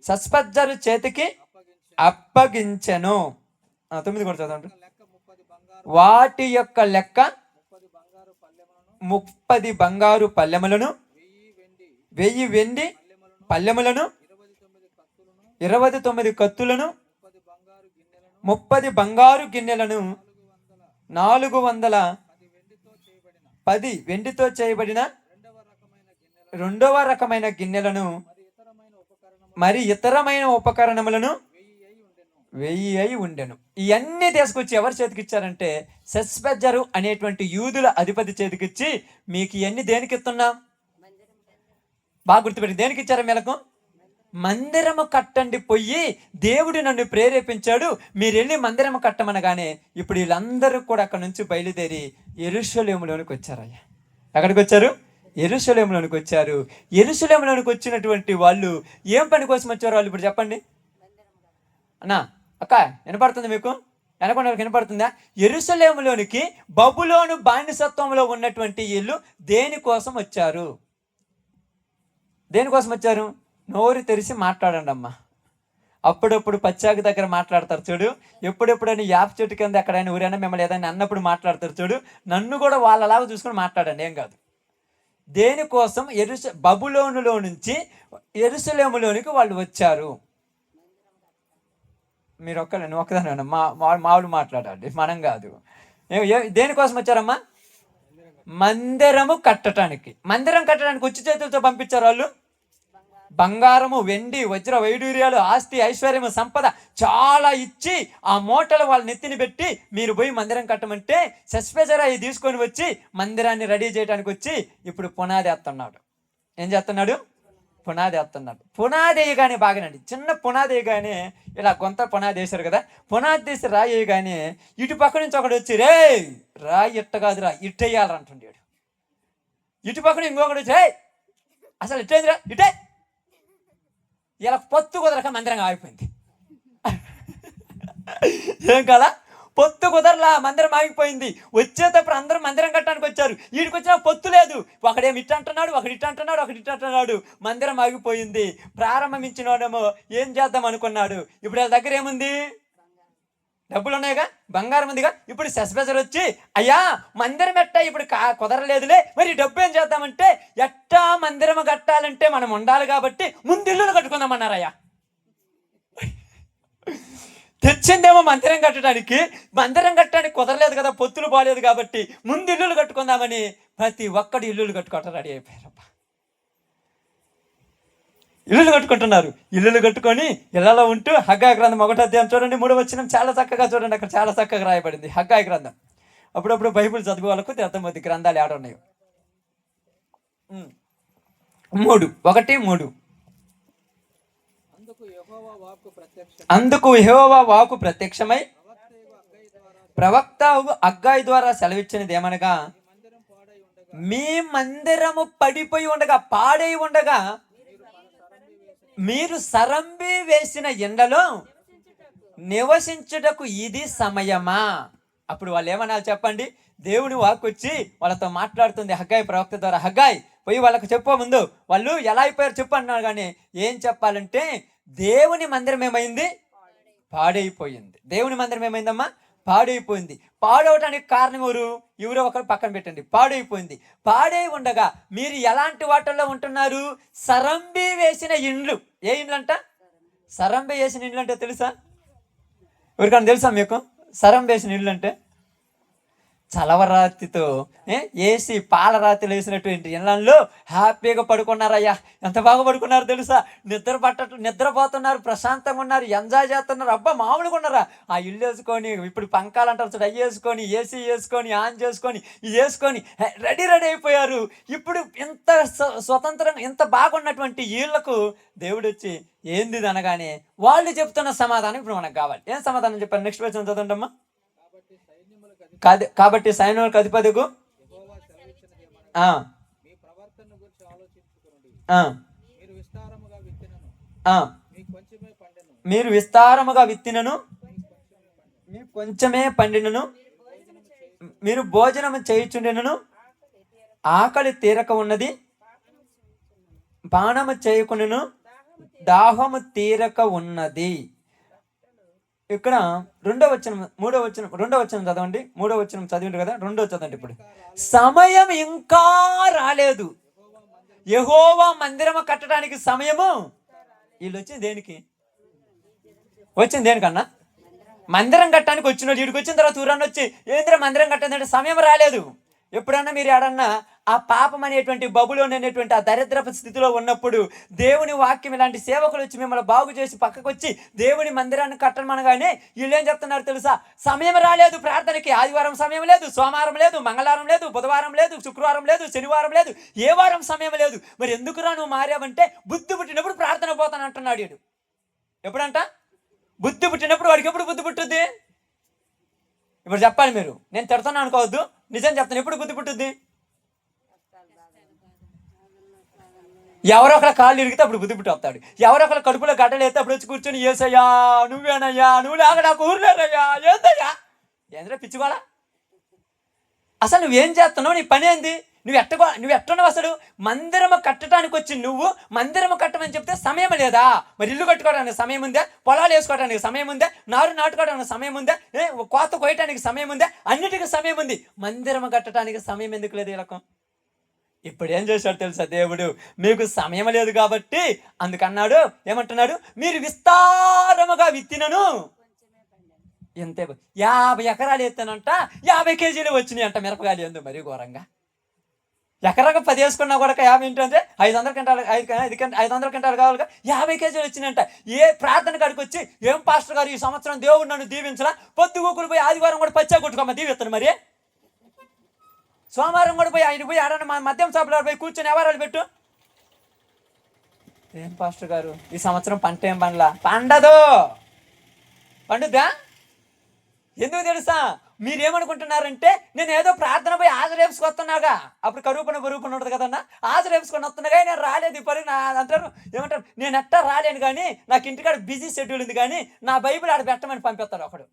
సస్పజ్జరు చేతికి అప్పగించెను. 9 కూడా చదవండి. వాటి యొక్క లెక్క 30 బంగారు పల్లెములను, 1000 వెండి పల్లెములను, 29 కత్తులను, 30 బంగారు గిన్నెలను, 410 వెండితో చేయబడిన రెండవ రకమైన గిన్నెలను, మరి ఇతరమైన ఉపకరణములను 1000 అయి ఉండెను. ఇవన్నీ తీసుకొచ్చి ఎవరి చేతికి ఇచ్చారంటే, షెష్బజ్జరు అనేటువంటి యూదుల అధిపతి చేతికిచ్చి, మీకు ఇవన్నీ దేనికి ఇస్తున్నాం? బాగా గుర్తుపెట్టి, దేనికి ఇచ్చారా? మేలకు మందిరము కట్టండి, పొయ్యి దేవుడు నన్ను ప్రేరేపించాడు, మీరు వెళ్ళి మందిరము కట్టమనగానే ఇప్పుడు వీళ్ళందరూ కూడా అక్కడ నుంచి బయలుదేరి యెరూషలేములోనికి వచ్చారయ్యా. ఎక్కడికి వచ్చారు? యెరూషలేములోనికి వచ్చారు. యెరూషలేములోనికి వచ్చినటువంటి వాళ్ళు ఏం పని కోసం వచ్చారు వాళ్ళు? ఇప్పుడు చెప్పండి అన్నా, అక్క వినపడుతుంది మీకు? వెనకుండా వినపడుతుందా? యెరూషలేములోనికి బబులోను బానిసత్వంలో ఉన్నటువంటి వీళ్ళు దేనికోసం వచ్చారు? దేనికోసం వచ్చారు? నోరు తెరిచి మాట్లాడండి అమ్మా. అప్పుడప్పుడు పచ్చాకు దగ్గర మాట్లాడతారు చూడు, ఎప్పుడెప్పుడైనా యాప్ చెట్టు కింద ఎక్కడైనా ఊరైనా మిమ్మల్ని ఏదైనా అన్నప్పుడు మాట్లాడతారు చూడు, నన్ను కూడా వాళ్ళలాగా చూసుకొని మాట్లాడండి, ఏం కాదు. దేనికోసం? బబులోనులో నుంచి యెరూషలేములోనికి వాళ్ళు వచ్చారు. మీరు నువ్వు ఒక్కదాని మామూలు మాట్లాడండి, మనం కాదు. దేనికోసం వచ్చారమ్మా? మందిరము కట్టడానికి. మందిరం కట్టడానికి ఉచ్చి చేతులతో పంపించారు వాళ్ళు. బంగారము, వెండి, వజ్ర వైడూర్యాలు, ఆస్తి, ఐశ్వర్యము, సంపద చాలా ఇచ్చి ఆ మూటలు వాళ్ళ నెత్తిని పెట్టి, మీరు పోయి మందిరం కట్టమంటే షెష్బజ్జరు అవి తీసుకొని వచ్చి మందిరాన్ని రెడీ చేయడానికి వచ్చి ఇప్పుడు పునాది వేస్తున్నాడు. ఏం చేస్తున్నాడు? పునాది వేస్తున్నాడు. పునాది వేయగానే బాగానండి, చిన్న పునాది వేయగానే ఇలా కొంత పునాది వేశారు కదా, పునాది తీసి రాయి వేయగానే ఇటు పక్క నుంచి ఒకడు వచ్చి, రే రాయి ఇట్ట కాదురా ఇట్ట వేయాలంటుండేడు. ఇటు పక్కన ఇంకొకటి వచ్చి, రే అసలు ఇట్టేందిరా ఇటే. ఇలా పొత్తు కుదరక మందిరం ఆగిపోయింది. ఏం కదా? పొత్తు కుదరలా, మందిరం ఆగిపోయింది. వచ్చేటప్పుడు అందరూ మందిరం కట్టడానికి వచ్చారు, వీడికి వచ్చిన పొత్తు లేదు. ఒకడేమి ఇట్ట అంటున్నాడు, ఒకటి ఇట్ట అంటున్నాడు, ఒకటి ఇట్ట అంటున్నాడు. మందిరం ఆగిపోయింది. ప్రారంభించిన వాడేమో ఏం చేద్దాం అనుకున్నాడు. ఇప్పుడు వాళ్ళ దగ్గర ఏముంది? డబ్బులు ఉన్నాయిగా, బంగారం ఉందిగా. ఇప్పుడు షెష్బజ్జరు వచ్చి, అయ్యా మందిరం ఎట్టా ఇప్పుడు కుదరలేదులే, మరి డబ్బు ఏం చేద్దామంటే, ఎట్టా మందిరం కట్టాలంటే మనం ఉండాలి కాబట్టి ముందు ఇల్లులు కట్టుకుందామన్నారయ్యా. తెచ్చిందేమో మందిరం కట్టడానికి, మందిరం కట్టడానికి కుదరలేదు కదా, పొత్తులు బాలేదు కాబట్టి ముందు ఇల్లులు కట్టుకుందామని ప్రతి ఒక్కడు ఇల్లులు కట్టుకోవటం రెడీ అయిపోయారబ్బా. ఇల్లులు కట్టుకుంటున్నారు. ఇల్లులు కట్టుకొని ఇళ్లలో ఉంటూ, హగ్గాయి గ్రంథం 1వ అధ్యాయం చూడండి, 3వ వచనం చాలా చక్కగా చూడండి, అక్కడ చాలా చక్కగా రాయబడింది హగ్గాయి గ్రంథం. అప్పుడప్పుడు బైబిల్ చదివే వాళ్ళకు అర్థమవుతుంది గ్రంథాలు ఏడున్నాయో. 1:3 అందుకు యెహోవా వాక్కు ప్రత్యక్షమై ప్రవక్త హగ్గాయి ద్వారా సెలవిచ్చినది ఏమనగా, మీ మందిరము పడిపోయి ఉండగా, పాడై ఉండగా, మీరు సరంబి వేసిన ఎండలో నివసించుటకు ఇది సమయమా? అప్పుడు వాళ్ళు ఏమన్నారు చెప్పండి? దేవుని వాక్కు వచ్చి వాళ్ళతో మాట్లాడుతుంది హగ్గాయి ప్రవక్త ద్వారా. హగ్గాయి పోయి వాళ్ళకు చెప్పే ముందు వాళ్ళు ఎలా అయిపోయారు చెప్పు అన్నారు. కానీ ఏం చెప్పాలంటే దేవుని మందిరం ఏమైంది? పాడైపోయింది. దేవుని మందిరం ఏమైందమ్మా? పాడైపోయింది. పాడవటానికి కారణం ఎవరో ఒకరు పక్కన పెట్టండి. పాడైపోయింది. పాడై ఉండగా మీరు ఎలాంటి వాటిల్లో ఉంటున్నారు? సరంబి వేసిన ఇండ్లు. ఏ ఇండ్లు అంట? సరంబి వేసిన ఇండ్లు అంటే తెలుసా? ఎవరికైనా తెలుసా మీకు సరంబి వేసిన ఇండ్లు అంటే? చలవరాతితో వేసి పాలరాతిలో వేసినటువంటి ఇళ్ళల్లో హ్యాపీగా పడుకున్నారయ్యా. ఎంత బాగా పడుకున్నారు తెలుసా? నిద్రపోతున్నారు, ప్రశాంతంగా ఉన్నారు, ఎంజాయ్ చేస్తున్నారు. అబ్బా మామూలుగా ఉన్నారా? ఆ ఇల్లు వేసుకొని, ఇప్పుడు పంకాలు అంటారు చూడు, అవి వేసుకొని, ఏసీ వేసుకొని, ఆన్ చేసుకొని, ఇది వేసుకొని రెడీ అయిపోయారు. ఇప్పుడు ఇంత స్వతంత్రంగా ఇంత బాగున్నటువంటి వీళ్ళకు దేవుడు వచ్చి ఏంది అనగానే వాళ్ళు చెప్తున్న సమాధానం ఇప్పుడు మనకు కావాలి. ఏం సమాధానం చెప్పారు? నెక్స్ట్ వచ్చిన చదవండమ్మా. కాబట్టి సైన్యాలకు అధిపతికు మీరు విస్తారముగా విత్తినను మీ కొంచెమే పండినను, మీరు భోజనము చేయుచుండినను ఆకలి తీరక ఉన్నది, పానము చేయకుండాను దాహము తీరక ఉన్నది. ఇక్కడ రెండో వచనం చదవండి. మూడో వచనం చదివిండు కదా, రెండో చదవండి. ఇప్పుడు సమయం ఇంకా రాలేదు. యెహోవా మందిరము కట్టడానికి సమయము. వీళ్ళు వచ్చింది దేనికి? వచ్చింది దేనికన్నా? మందిరం కట్టడానికి వచ్చిన వాళ్ళు. వీడికి వచ్చిన తర్వాత ఊరన్న వచ్చి ఏంద్ర మందిరం కట్టండి, సమయం రాలేదు. ఎప్పుడన్నా మీరు ఏడన్నా ఆ పాపం అనేటువంటి బబులోన్ అనేటువంటి ఆ దరిద్రపు స్థితిలో ఉన్నప్పుడు దేవుని వాక్యం ఇలాంటి సేవకులు వచ్చి మిమ్మల్ని బాగు చేసి పక్కకు వచ్చి దేవుని మందిరాన్ని కట్టమనగానే వీళ్ళు ఏం చెప్తున్నారు తెలుసా? సమయం రాలేదు ప్రార్థనకి. ఆదివారం సమయం లేదు, సోమవారం లేదు, మంగళవారం లేదు, బుధవారం లేదు, శుక్రవారం లేదు, శనివారం లేదు, ఏ వారం సమయం లేదు. మరి ఎందుకురా నువ్వు మారావంటే బుద్ధి పుట్టినప్పుడు ప్రార్థన పోతాను అంటున్నాడు వీడు. ఎప్పుడంట? బుద్ధి పుట్టినప్పుడు. వాడికి ఎప్పుడు బుద్ధి పుట్టుద్ది? ఇప్పుడు చెప్పాలి మీరు. నేను తిడతాను అనుకోవద్దు, నిజం చెప్తాను. ఎప్పుడు బుద్ధి పుట్టుద్ది? ఎవరో ఒకళ్ళ కాళ్ళు ఇరిగితే అప్పుడు బుద్ధి పుట్టి వస్తాడు. ఎవరో ఒకళ్ళ కడుపులో గడ్డలు ఎత్తే అప్పుడు వచ్చి కూర్చొని ఏసయ్యా నువ్వేనయ్యా, నువ్వు లేక నాకు ఊర్లేరయ్యా, ఏందయ్యా ఏంద్రా పిచ్చివాడా, అసలు నువ్వేం చేస్తున్నావు? నీ పని ఏంది? నువ్వు ఎట్టున్నావు అసలు? మందిరము కట్టడానికి వచ్చి నువ్వు మందిరము కట్టమని చెప్తే సమయం లేదా? మరి ఇల్లు కట్టుకోవడానికి సమయం ఉందా? పొలాలు వేసుకోవడానికి సమయం ఉందా? నారు నాటుకోవడానికి సమయం ఉందా? కోత కోయటానికి సమయం ఉందా? అన్నిటికీ సమయం ఉంది. మందిరము కట్టడానికి సమయం ఎందుకు లేదు వీళ్ళకు? ఇప్పుడు ఏం చేశాడు తెలుసా దేవుడు? మీకు సమయం లేదు కాబట్టి అందుకన్నాడు. ఏమంటున్నాడు? మీరు విస్తారముగా విత్తినను ఎంతే 50 ఎకరాలు ఎత్తానంట, 50 కేజీలు వచ్చినాయి అంట మిరపకాయలు. ఎందు మరీ ఘోరంగా. ఎకరాగా 10 వేసుకున్నా కూడా 50 ఏంటంటే 500 క్వింటాలు, 500 క్వింటాలు కావాలిగా, 50 కేజీలు వచ్చినాయంట. ఏ ప్రార్థన కాడికి వచ్చి ఏం పాస్టర్ గారు ఈ సంవత్సరం దేవుడు నన్ను దీవించలా, పొద్దుగూకులు పోయి ఆదివారం కూడా పచ్చా కొట్టుకోమ్మ దీవిస్తాను, మరి సోమవారం కూడా పోయి ఆయన పోయి ఆడన్న మద్యం షాపులో పోయి కూర్చొని ఎవరాలు పెట్టు. ఏం పాస్టర్ గారు ఈ సంవత్సరం పంట ఏం పండలా? పండుద్దా? ఎందుకు తెలుసా? మీరేమనుకుంటున్నారంటే నేను ఏదో ప్రార్థన పోయి ఆజరేపుకొస్తున్నాగా, అప్పుడు కరూపన బరూపన ఉంటుంది కదన్నా, ఆజరేపుకొని వస్తున్నాగా నేను రాలేదు. ఇప్పుడు అంటారు ఏమంటారు, నేను ఎట్టా రాలేను కానీ నాకు ఇంటికాడ బిజీ షెడ్యూల్ ఉంది కానీ నా బైబిల్ ఆడ పెట్టమని పంపిస్తాడు ఒకడు.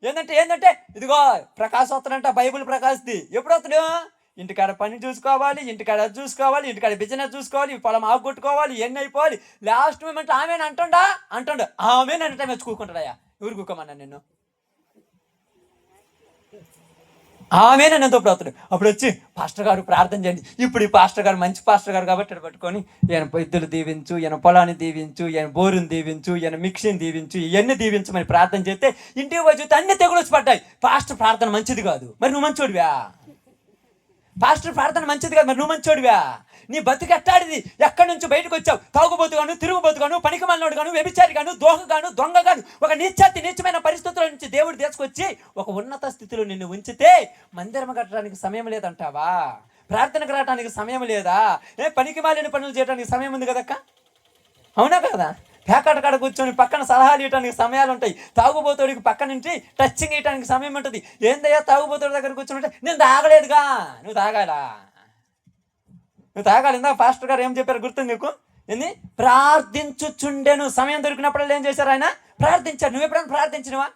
ఏంటంటే ఇదిగో ప్రకాశ్ వస్తాడంట, బైబిల్ ప్రకాశ్ది. ఎప్పుడు వస్తాడు? ఇంటికాడ పని చూసుకోవాలి, ఇంటికాడ అది చూసుకోవాలి, ఇంటికాడ బిజినెస్ చూసుకోవాలి, పొలం ఆకు కొట్టుకోవాలి, ఎన్ని అయిపోవాలి. లాస్ట్ మూమెంట్ ఆమె అంటుండ ఆమె అంటే మెచ్చి కూకుంటాడయ్యా. ఎవరు కూకోమన్నా నిన్ను? ఆమె నన్ను ఎంతో ప్రార్థన. అప్పుడు వచ్చి పాస్టర్ గారు ప్రార్థన చేయండి. ఇప్పుడు ఈ పాస్టర్ గారు మంచి పాస్టర్ గారు కాబట్టి పట్టుకొని ఈయన ఇద్దరు దీవించు, ఈయన పొలాన్ని దీవించు, ఈయన బోరుని దీవించు, ఈయన మిక్సీని దీవించు, ఇవన్నీ దీవించమని ప్రార్థన చేస్తే ఇంటికి వచ్చి అన్ని తెగులు వచ్చి పడ్డాయి. పాస్టర్ ప్రార్థన మంచిది కాదు, మరి నువ్వు మంచోడివా? పాస్టర్ ప్రార్థన మంచిది కాదు, మరి నువ్వు మంచోడివా? నీ బతుకు ఎట్టాడిది? ఎక్కడి నుంచి బయటకు వచ్చావు? తాగుబోతుగాను, తిరుగుబోతుగాను, పనికి మళ్ళోడుగాను, వ్యభిచారిగాను, దోహగాను, దొంగగాను, ఒక నీచమైన పరిస్థితుల నుంచి దేవుడు తీసుకొచ్చి ఒక ఉన్నత స్థితిలో నిన్ను ఉంచితే మందిరం కట్టడానికి సమయం లేదంటావా? ప్రార్థనకు రావడానికి సమయం లేదా? పనికి మాలిన పనులు చేయడానికి సమయం ఉంది కదక్క, అవునా కదా? పేకాట కాడ కూర్చొని పక్కన సలహాలు ఇవ్వడానికి సమయాలు ఉంటాయి. తాగుబోతుడికి పక్క నుంచి టచ్చింగ్ ఇవ్వడానికి సమయం ఉంటుంది. ఏందయ్యా తాగుబోతుడి దగ్గర కూర్చొని నేను తాగలేదుగా, నువ్వు తాగాలి. ఇందాక పాస్టర్ గారు ఏం చెప్పారు గుర్తుంది నీకు? ఏంది? ప్రార్థించుచుండెను. సమయం దొరికినప్పుడు ఏం చేశారు? ఆయన ప్రార్థించారు. నువ్వు ఎప్పుడైనా ప్రార్థించినవా?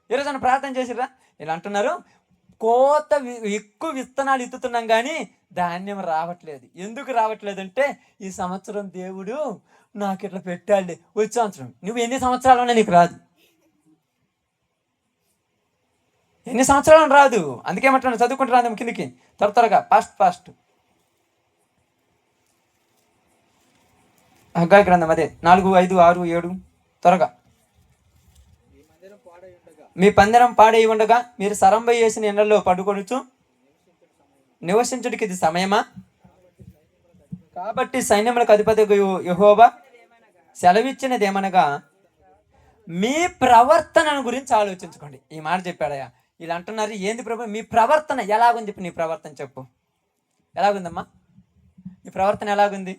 ఈరోజు ప్రార్థన చేసిరా? ఇలా అంటున్నారు, ఎక్కువ విత్తనాలు ఎత్తుతున్నాం కానీ ధాన్యం రావట్లేదు. ఎందుకు రావట్లేదంటే ఈ సంవత్సరం దేవుడు నాకు ఇట్లా పెట్టాలి, వచ్చే సంవత్సరం నువ్వు ఎన్ని సంవత్సరాలు ఉన్నా నీకు రాదు, ఎన్ని సంవత్సరాలు రాదు. అందుకేమంటున్నాను, చదువుకుంటూ రాదు కిందికి త్వరగా ఫాస్ట్. హగ్గాయి గ్రంథం అదే 4, 5, 6, 7 త్వరగా. మీ పందిరం పాడై ఉండగా మీరు సరంబై వేసిన ఎండల్లో పడుకొనుచు నివసించుడికి ఇది సమయమా? కాబట్టి సైన్యములకు అధిపతి యెహోవా సెలవిచ్చినదేమనగా మీ ప్రవర్తనను గురించి ఆలోచించుకోండి. ఈ మాట చెప్పాడయ్యా. ఇలా అంటున్నారు, ఏంది ప్రభు మీ ప్రవర్తన ఎలాగుంది? నీ ప్రవర్తన చెప్పు, ఎలాగుందమ్మా నీ ప్రవర్తన ఎలాగుంది?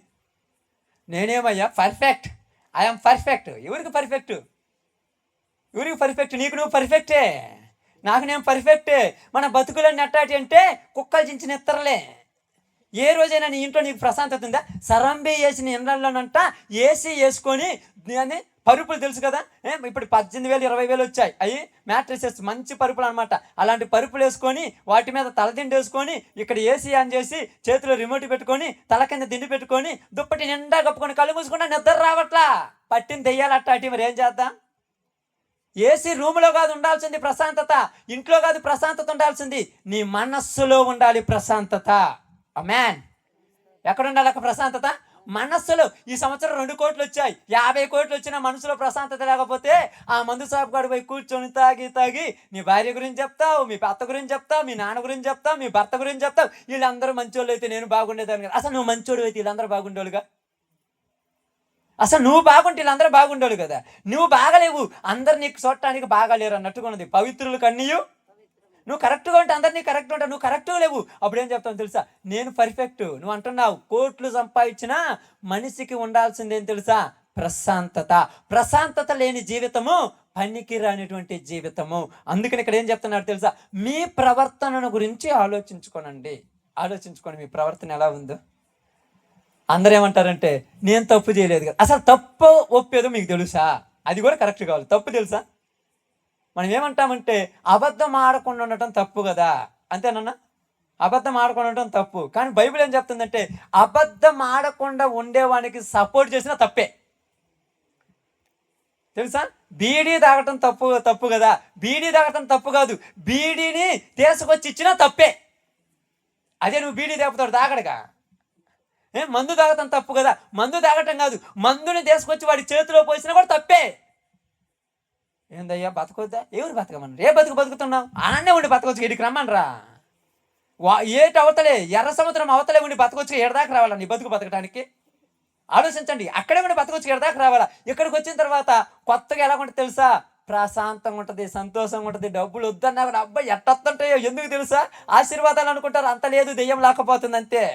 నేనేమయ్యా పర్ఫెక్ట్, ఐఎమ్ పర్ఫెక్ట్. ఎవరికి పర్ఫెక్ట్? నీకు నువ్వు పర్ఫెక్టే, నాకు నేను పర్ఫెక్టే. మన బతుకులన్నీ ఎట్టాటి అంటే కుక్కలు చించిన ఎత్తరలే. ఏ రోజైనా నీ ఇంట్లో నీకు ప్రశాంతత ఉందా? సరంబి వేసిన ఎండల్లోనంట ఏసీ వేసుకొని అని పరుపులు తెలుసు కదా, ఇప్పుడు 18,000 20,000 వచ్చాయి. అవి మ్యాట్రెసెస్, మంచి పరుపులు అనమాట. అలాంటి పరుపులు వేసుకొని వాటి మీద తలదిండి వేసుకొని ఇక్కడ ఏసీ ఆన్ చేసి చేతిలో రిమోట్ పెట్టుకొని తల కింద దిండి పెట్టుకొని దుప్పటి నిండా కప్పుకొని కళ్ళు మూసుకుంటా నిద్ర రావట్లా. పట్టిన దెయ్యాలట్టాటి. మరి ఏం చేద్దాం? ఏసీ రూములో కాదు ఉండాల్సింది ప్రశాంతత, ఇంట్లో కాదు ప్రశాంతత ఉండాల్సింది, నీ మనస్సులో ఉండాలి ప్రశాంతత. మ్యాన్ ఎక్కడ ఉండాలి ప్రశాంతత? మనస్సులో. ఈ సంవత్సరం 2 కోట్లు వచ్చాయి, 50 కోట్లు వచ్చినా మనసులో ప్రశాంతత లేకపోతే ఆ మందు షాపు కాడ పోయి కూర్చొని తాగి నీ భార్య గురించి చెప్తావు, మీ భర్త గురించి చెప్తావు, మీ నాన్న గురించి చెప్తావు, మీ భర్త గురించి చెప్తావు. వీళ్ళందరూ మంచోళ్ళు అయితే నేను బాగుండేదాన్ని కదా. అసలు నువ్వు మంచోడు అయితే వీళ్ళందరూ బాగుండేవాళ్ళుగా. అసలు నువ్వు బాగుంటే వీళ్ళందరూ బాగుండేవాళ్ళు కదా. నువ్వు బాగలేవు, అందరు నీకు చూడటానికి బాగాలేరు అన్నట్టుగా ఉన్నది. పవిత్రులకు అన్నీయు నువ్వు కరెక్ట్గా ఉంటే అందరినీ కరెక్ట్ ఉంటావు, నువ్వు కరెక్ట్గా లేవు. అప్పుడు ఏం చెప్తావు తెలుసా? నేను పర్ఫెక్ట్. నువ్వు అంటున్నావు కోట్లు సంపాదించినా మనిషికి ఉండాల్సిందేం తెలుసా? ప్రశాంతత లేని జీవితము పనికి రానిటువంటి జీవితము. అందుకని ఇక్కడ ఏం చెప్తున్నాడు తెలుసా? మీ ప్రవర్తనను గురించి ఆలోచించుకోనండి. ఆలోచించుకోండి మీ ప్రవర్తన ఎలా ఉందో. అందరూ ఏమంటారంటే నేను తప్పు చేయలేదు కదా. అసలు తప్పు ఒప్పేదో మీకు తెలుసా? అది కూడా కరెక్ట్ కావాలి. తప్పు తెలుసా? మనం ఏమంటామంటే అబద్ధం ఆడకుండా ఉండటం తప్పు కదా, అంతేనన్నా? అబద్ధం ఆడకుండా ఉండటం తప్పు. కానీ బైబిల్ ఏం చెప్తుందంటే అబద్ధం ఆడకుండా ఉండేవానికి సపోర్ట్ చేసినా తప్పే. తెలుసా? బీడీ తాగటం తప్పు కదా. బీడీ తాగటం తప్పు కాదు, బీడీని తీసుకొచ్చి ఇచ్చినా తప్పే. అదే నువ్వు బీడీ తాగుతాడు తాగడగా. మందు తాగటం తప్పు కదా, మందు తాగటం కాదు, మందుని తీసుకొచ్చి వాడి చేతిలో పోసినా కూడా తప్పే. ఏందయ్యా బతకొద్దా? ఎవరు బతకమన్నారు? ఏ బతుకుతున్నావు? ఆనందే ఉండి బతకొచ్చు, ఇడికి రమ్మనరా. ఏటి అవతలే, ఎర్ర సముద్రం అవతలే ఉండి బతకొచ్చు, ఎడదాకా రావాలా నీ బతుకు బతకడానికి? ఆలోచించండి. అక్కడే ఉండి బతకొచ్చు, ఎడదాకా రావాలా? ఇక్కడికి వచ్చిన తర్వాత కొత్తగా ఎలా ఉంటుంది తెలుసా? ప్రశాంతంగా ఉంటుంది, సంతోషంగా ఉంటుంది. డబ్బులు వద్దన్నా కూడా అబ్బాయి ఎట్టొస్తుంటాయో ఎందుకు తెలుసా? ఆశీర్వాదాలు అనుకుంటారు, అంత లేదు, దెయ్యం లేకపోతుంది అంతే.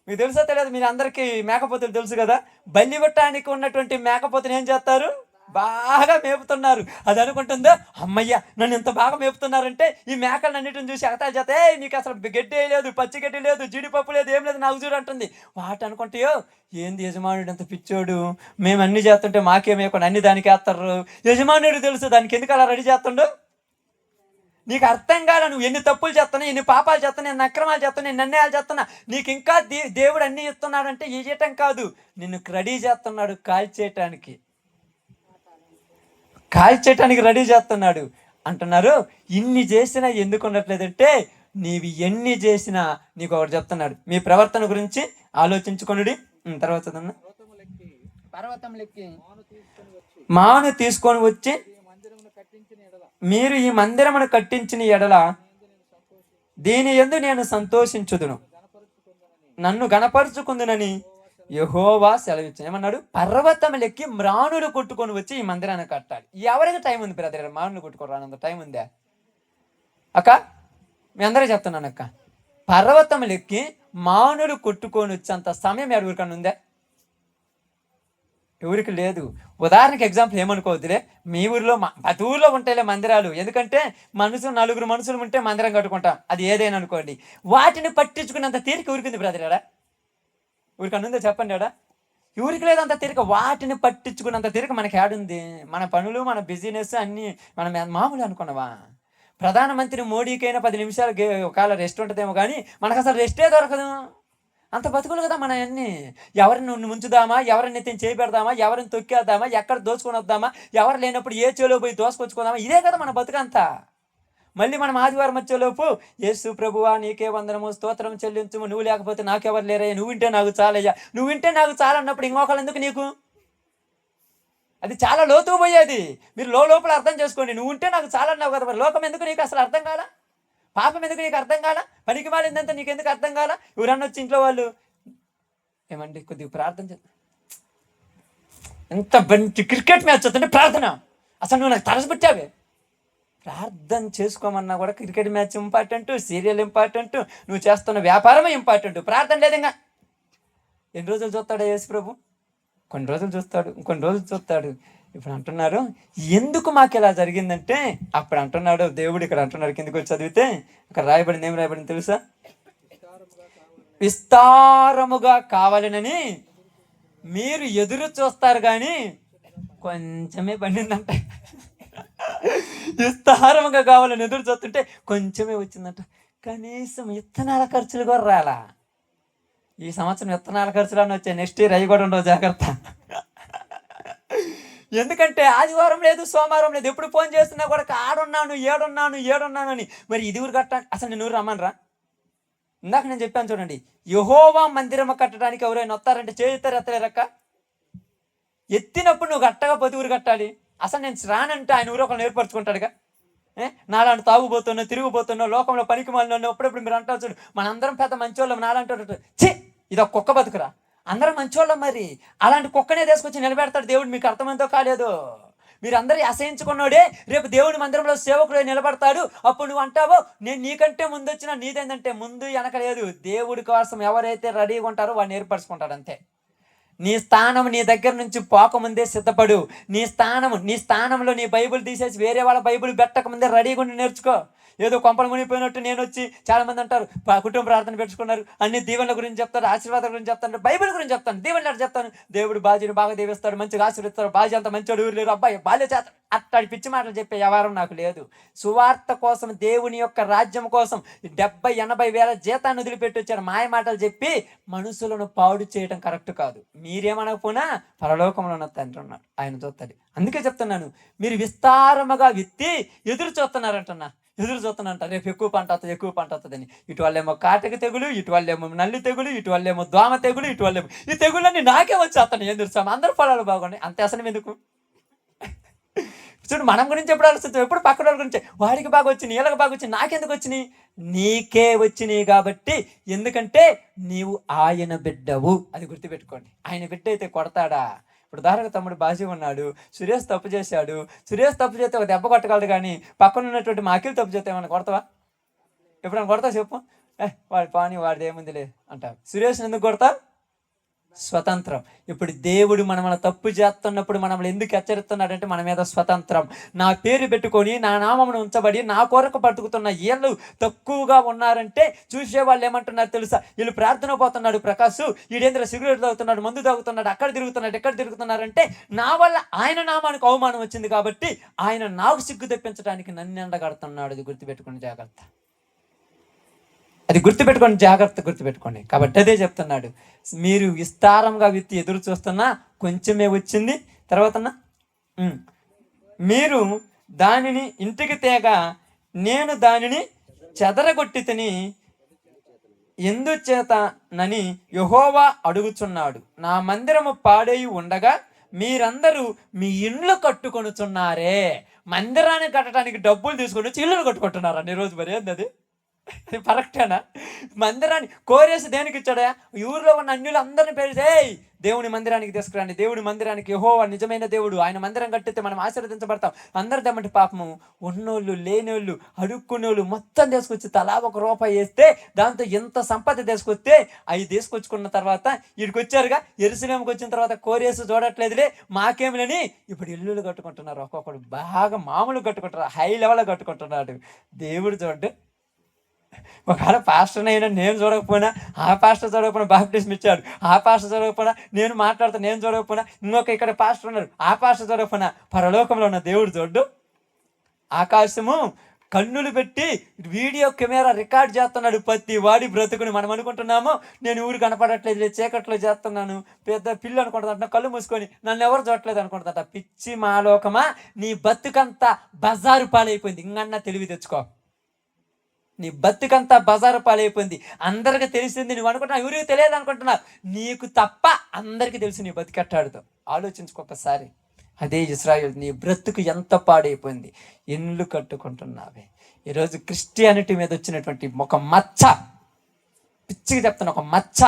మీకు తెలుసా తెలియదు? మీరు అందరికీ మేకపోతులు తెలుసు కదా. బలి పెట్టడానికి ఉన్నటువంటి మేకపోతుని ఏం చేస్తారు? బాగా మేపుతున్నారు. అది అనుకుంటుందో అమ్మయ్య నన్ను ఎంత బాగా మేపుతున్నారంటే ఈ మేకలను అన్నిటిని చూసి ఎగతాలు చేస్తే నీకు అసలు గడ్డి లేదు, పచ్చి గడ్డి లేదు, జీడిపప్పు లేదు, ఏం లేదు, నాకు చూడు అంటుంది. వాటి అనుకుంటాయో ఏంది యజమానుడు అంత పిచ్చోడు, మేము అన్ని చేస్తుంటే మాకేమేయకుండా అన్ని దానికి వేస్తారు. యజమానుడు తెలుసు దానికి ఎందుకు అలా రెడీ చేస్తుండో. నీకు అర్థం కాల, నువ్వు ఎన్ని తప్పులు చేస్తున్నా, ఎన్ని పాపాలు చేస్తున్నా, ఎన్ని అక్రమాలు చేస్తున్నా, ఎన్ని అన్యాయాలు చేస్తున్నా. నీకు ఇంకా దేవుడు అన్ని ఇస్తున్నాడంటే ఇవ్వటం కాదు, నిన్ను రెడీ చేస్తున్నాడు కాల్చేయటానికి రెడీ చేస్తున్నాడు అంటున్నారు. ఇన్ని చేసినా ఎందుకు ఉండట్లేదంటే నీవు ఎన్ని చేసినా నీకు ఒకటి చెప్తున్నాడు, మీ ప్రవర్తన గురించి ఆలోచించుకొనుడి. తర్వాత మాను తీసుకొని వచ్చి మీరు ఈ మందిరమును కట్టించిన ఎడల దీని యందు నేను సంతోషించుదును, నన్ను గణపరుచుకుందునని యెహోవా సెలవిచ్చాను. ఏమన్నాడు? పర్వతములెక్కి మ్రాణులు కొట్టుకొని వచ్చి ఈ మందిరాన్ని కట్టాలి. ఎవరికి టైం ఉంది బ్రదర్? మ్రాణులు కొట్టుకోరానంత టైం ఉందా అక్క? మీ అందరూ చెప్తున్నాను అక్క, పర్వతములెక్కి మానులు కొట్టుకొని వచ్చేంత సమయం ఎవరికన్నా ఉందా? ఎవరికి లేదు. ఉదాహరణకి ఎగ్జాంపుల్ ఏమనుకోవద్దులే, మీ ఊరిలో ప్రతి ఊరిలో ఉంటాయిలే మందిరాలు. ఎందుకంటే నలుగురు మనుషులు ఉంటే మందిరం కట్టుకుంటాం, అది ఏదైనా అనుకోండి. వాటిని పట్టించుకున్నంత తీరిక ఊరికింది బ్రదర్ ఆడా? ఊరికన్నా ఉందో చెప్పండి ఆడా? ఎవరికి లేదంత తీరిక. వాటిని పట్టించుకున్నంత తీరిక మనకి ఆడుంది. మన పనులు, మన బిజినెస్ అన్నీ మనం మామూలు అనుకున్నావా? ప్రధానమంత్రి మోడీకైనా 10 నిమిషాలు ఒకవేళ రెస్ట్ ఉంటుందేమో, కానీ మనకు అసలు రెస్టే దొరకదు. అంత బతుకులు కదా మన అన్నీ. ఎవరిని ముంచుదామా, ఎవరిని ఎత్తిని చేయి పెడదామా, ఎవరిని తొక్కేద్దామా, ఎక్కడ దోచుకొని వద్దామా, ఎవరు లేనప్పుడు ఏ చేలో పోయి దోసుకొచ్చుకుందామా, ఇదే కదా మన బతుకంతా. మళ్ళీ మనం ఆదివారం వచ్చేలోపు యేసు ప్రభువా నీకే వందనము, స్తోత్రం చెల్లించుము, నువ్వు లేకపోతే నాకెవరు లేరయ్యా, నువ్వు వింటే నాకు చాలయ్యా, నువ్వు వింటే నాకు చాలన్నప్పుడు ఇంకొకళ్ళు ఎందుకు నీకు? అది చాలా లోతు పోయేది. మీరు లోపల అర్థం చేసుకోండి. నువ్వు ఉంటే నాకు చాలన్నావు కదా, మరి లోకం ఎందుకు నీకు అసలు అర్థం కాలా? పాపం ఎందుకు నీకు అర్థం కాలా? పనికి మాలిందంతా నీకు ఎందుకు అర్థం కాలా? ఎవరన్నా వచ్చి ఇంట్లో వాళ్ళు ఏమండి కొద్దిగా ప్రార్థన చేస్తా, ఎంత మంచి క్రికెట్ మ్యాచ్ వస్తుంటే ప్రార్థన, అసలు నువ్వు నాకు తరసపెట్టావే. ప్రార్థన చేసుకోమన్నా కూడా cricket match important, serial important, నువ్వు చేస్తున్న వ్యాపారమే ఇంపార్టెంట్, ప్రార్థన లేదు. ఇంకా ఎన్ని రోజులు చూస్తాడా యేసు ప్రభు? కొన్ని రోజులు చూస్తాడు, ఇంకొన్ని రోజులు చూస్తాడు. ఇప్పుడు అంటున్నారు ఎందుకు మాకు ఇలా జరిగిందంటే, అప్పుడు అంటున్నాడు దేవుడు, ఇక్కడ అంటున్నాడు కిందకి వచ్చి చదివితే అక్కడ రాయబడింది, ఏం రాయబడింది తెలుసా? విస్తారముగా కావాలనని మీరు ఎదురు చూస్తారు కానీ కొంచెమే పండిందంట. విస్తారముగా కావాలని ఎదురు చూస్తుంటే కొంచెమే వచ్చిందంట. కనీసం విత్తనాల ఖర్చులు కూడా రాలా. ఈ సంవత్సరం విత్తనాల ఖర్చులు అని వచ్చాయి, నెక్స్ట్ ఇయర్ అవి కూడా ఉండవు, జాగ్రత్త. ఎందుకంటే ఆదివారం లేదు, సోమవారం లేదు, ఎప్పుడు ఫోన్ చేస్తున్నా కూడా ఏడున్నాను అని. మరి ఇది ఊరు కట్ట, అసలు నేను ఊరు రమ్మనరా? ఇందాక నేను చెప్పాను చూడండి, యెహోవా మందిరం కట్టడానికి ఎవరైనా వస్తారంటే చేస్తారు, ఎత్తలేరక్క. ఎత్తినప్పుడు నువ్వు కట్టకపోతే ఊరు కట్టాలి. అసలు నేను రానంటే ఆయన ఊరు ఒకళ్ళు ఏర్పరచుకుంటాడుగా. నాలాంటి తాగుబోతున్నా, తిరిగిపోతున్నా, లోకంలో పనికి మాలిన అప్పుడప్పుడు మీరు అంటారు చూడు, మనందరం పెద్ద మంచోళ్ళం, నాలంటాడు ఛీ ఇది ఒక కుక్క బతుకురా, అందరం మంచోళ్ళం. మరి అలాంటి కుక్కనే తీసుకొచ్చి నిలబెడతాడు దేవుడు. మీకు అర్థమంతో కాలేదు. మీరు అందరూ అసహించుకున్నాడే రేపు దేవుడి మందిరంలో సేవకుడు నిలబడతాడు. అప్పుడు నువ్వు అంటావో నేను నీకంటే ముందు వచ్చినా, నీదేంటంటే ముందు వెనక లేదు. దేవుడి కోసం ఎవరైతే రెడీగా ఉంటారో వాడిని ఏర్పరచుకుంటాడు, అంతే. నీ స్థానం నీ దగ్గర నుంచి పోకముందే సిద్ధపడు. నీ స్థానంలో నీ బైబిల్ తీసేసి వేరే వాళ్ళ బైబిల్ పెట్టకముందే రెడీగా ఉండి నేర్చుకో. ఏదో కొంపలు మునిగిపోయినట్టు నేను వచ్చి చాలామంది అంటారు కుటుంబ ప్రార్థన పెట్టుకున్నారు, అన్ని దీవెనల గురించి చెప్తారు, ఆశీర్వాదాల గురించి చెప్తాను, బైబిల్ గురించి చెప్తాను, దీవెనలు చెప్తాను, దేవుడు బాజీని బాగా దీవిస్తాడు, మంచిగా ఆశీర్వదిస్తాడు, బాజీ అంత మంచోడు ఊరు లేరు, అబ్బాయి బాల్య చేత అట్టాడి పిచ్చి మాటలు చెప్పే వ్యవహారం నాకు లేదు. సువార్త కోసం, దేవుని యొక్క రాజ్యం కోసం 70-80 వేల జీతాన్ని వదిలిపెట్టి వచ్చారు. మాయ మాటలు చెప్పి మనుషులను పాడు చేయడం కరెక్ట్ కాదు. మీరేమనకపోయినా పరలోకంలో ఉన్న తండ్రి ఉన్నాడు, ఆయన చూస్తాడు. అందుకే చెప్తున్నాను, మీరు విస్తారముగా విత్తి ఎదురు చూస్తున్నారంటున్నా, ఎదురు చూస్తానంట రేపు ఎక్కువ పంట వస్తుందని. ఇటు వాళ్ళేమో కాటక తెగులు, ఇటు వాళ్ళేమో నల్లి తెగులు, ఇటు వాళ్ళేమో దోమ తెగులు, ఇటు వాళ్ళేమో ఈ తెగుళ్ళన్నీ నాకే వచ్చేస్తాను. ఏం తెలుస్తాము, అందరూ పొలాలు బాగున్నాయి, అంతే. అసలు ఎందుకు చూడు, మనం గురించి ఎప్పుడు ఆలోచిస్తాం, ఎప్పుడు పక్కన వాళ్ళ గురించి, వాడికి బాగా వచ్చినాయి, వీళ్ళకి బాగా వచ్చినాయి, నాకెందుకు వచ్చినాయి? నీకే వచ్చినాయి కాబట్టి. ఎందుకంటే నీవు ఆయన బిడ్డవు, అది గుర్తుపెట్టుకోండి. ఆయన బిడ్డ అయితే కొడతాడా? ఇప్పుడు ఉదాహరణకు తమ్ముడు బాజీ ఉన్నాడు, సురేష్ తప్పు చేశాడు. సురేష్ తప్పు చేస్తే ఒక దెబ్బ కొట్టగలడు, కానీ పక్కన ఉన్నటువంటి మా అఖిల్ తప్పు చేస్తే ఏమన్నా కొడతావా? ఎప్పుడన్నా కొడతావు చెప్పు? వాడి పాని వాడిది ఏముందిలే అంటావు. సురేష్ ఎందుకు కొడతావు? స్వతంత్రం. ఇప్పుడు దేవుడు మనల్ని తప్పు చేస్తున్నప్పుడు మనల్ని ఎందుకు హెచ్చరిస్తున్నాడంటే మన మీద స్వతంత్రం. నా పేరు పెట్టుకొని నా నామమును ఉంచబడి నా కొరకు బతుకుతున్న వీళ్ళు తక్కువగా ఉన్నారంటే చూసేవాళ్ళు ఏమంటున్నారు తెలుసా? వీళ్ళు ప్రార్థన పోతున్నాడు ప్రకాశ్, ఈడేంద్ర సిగరెట్ తాగుతున్నాడు, మందు తాగుతున్నాడు, అక్కడ తిరుగుతున్నాడు, ఎక్కడ తిరుగుతున్నారంటే నా వల్ల ఆయన నామానికి అవమానం వచ్చింది కాబట్టి ఆయన నాకు సిగ్గు తెప్పించడానికి నన్ను ఎండగడుతున్నాడు. అది గుర్తుపెట్టుకుని జాగ్రత్త, అది గుర్తుపెట్టుకోండి, జాగ్రత్త గుర్తుపెట్టుకోండి. కాబట్టి అదే చెప్తున్నాడు, మీరు విస్తారంగా విత్తి ఎదురు చూస్తున్నా కొంచెమే వచ్చింది. తర్వాత మీరు దానిని ఇంటికి తేగా నేను దానిని చెదరగొట్టి తిని ఎందుచేతనని యెహోవా అడుగుచున్నాడు. నా మందిరము పాడై ఉండగా మీరందరూ మీ ఇండ్లు కట్టుకొనుచున్నారే. మందిరాన్ని కట్టడానికి డబ్బులు తీసుకొని వచ్చి ఇల్లులు కట్టుకుంటున్నారా ఈరోజు? మరి ఏంది అది కరెక్టేనా? మందిరాన్ని కోరేసి దేనికి ఇచ్చాడా? ఊరిలో ఉన్న అన్యులు అందరిని పేరితే దేవుని మందిరానికి తీసుకురండి, దేవుని మందిరానికి, యెహోవా నిజమైన దేవుడు, ఆయన మందిరం కట్టితే మనం ఆశీర్వదించబడతాం. అందరు దమ్మంటే పాపము ఉన్నోళ్ళు, లేనోళ్ళు, అడుక్కునేళ్ళు మొత్తం తీసుకొచ్చి తలా ₹1 వేస్తే దాంతో ఎంత సంపద తీసుకొస్తే అవి తీసుకొచ్చుకున్న తర్వాత వీడికి వచ్చారుగా, యెరూషలేముకి వచ్చిన తర్వాత కోరేసి చూడట్లేదులే మాకేమిలని ఇప్పుడు ఇల్లులు కట్టుకుంటున్నారు. ఒక్కొక్కడు బాగా మామూలు కట్టుకుంటున్నారు, హై లెవెల్ కట్టుకుంటున్నాడు. దేవుడు చూడండి, ఒకవేళ పాస్టర్ని అయినా నేను చూడకపోయినా, ఆ పాస్టర్ చూడకపోయినా బాప్టిజం ఇచ్చాడు, ఆ పాస్టర్ చూడకపోయినా నేను మాట్లాడుతా, నేను చూడకపోయినా ఇంకొక ఇక్కడ పాస్టర్ ఉన్నారు, ఆ పాస్టర్ చూడకపోయినా పరలోకంలో ఉన్న దేవుడు చూడ్డు. ఆకాశము కన్నులు పెట్టి వీడియో కెమెరా రికార్డ్ చేస్తున్నాడు ప్రతి వాడి బ్రతుకుని. మనం అనుకుంటున్నాము నేను ఊరు కనపడట్లేదు, చీకట్లో చేస్తున్నాను, పెద్ద పిల్లు అనుకుంటుందంట, కళ్ళు మూసుకొని నన్ను ఎవరు చూడట్లేదు అనుకుంటుందంట. పిచ్చి మాలోకమా, నీ బతుకంతా బజారు పాలైపోయింది. ఇంకన్నా తెలివి తెచ్చుకో. నీ బతుకంతా బజారు పాలైపోయింది. అందరికి తెలిసింది నువ్వు అనుకుంటున్నావు, ఎవరికి తెలియదు అనుకుంటున్నావు. నీకు తప్ప అందరికీ తెలిసి నీ బతికెట్టాడుతో ఆలోచించుకోకసారి. అదే ఇశ్రాయేలు, నీ బ్రతుకు ఎంత పాడైపోయింది. ఇల్లు కట్టుకుంటున్నావే. ఈరోజు క్రిస్టియానిటీ మీద వచ్చినటువంటి ఒక మచ్చ, పిచ్చిగా చెప్తాను, ఒక మచ్చ.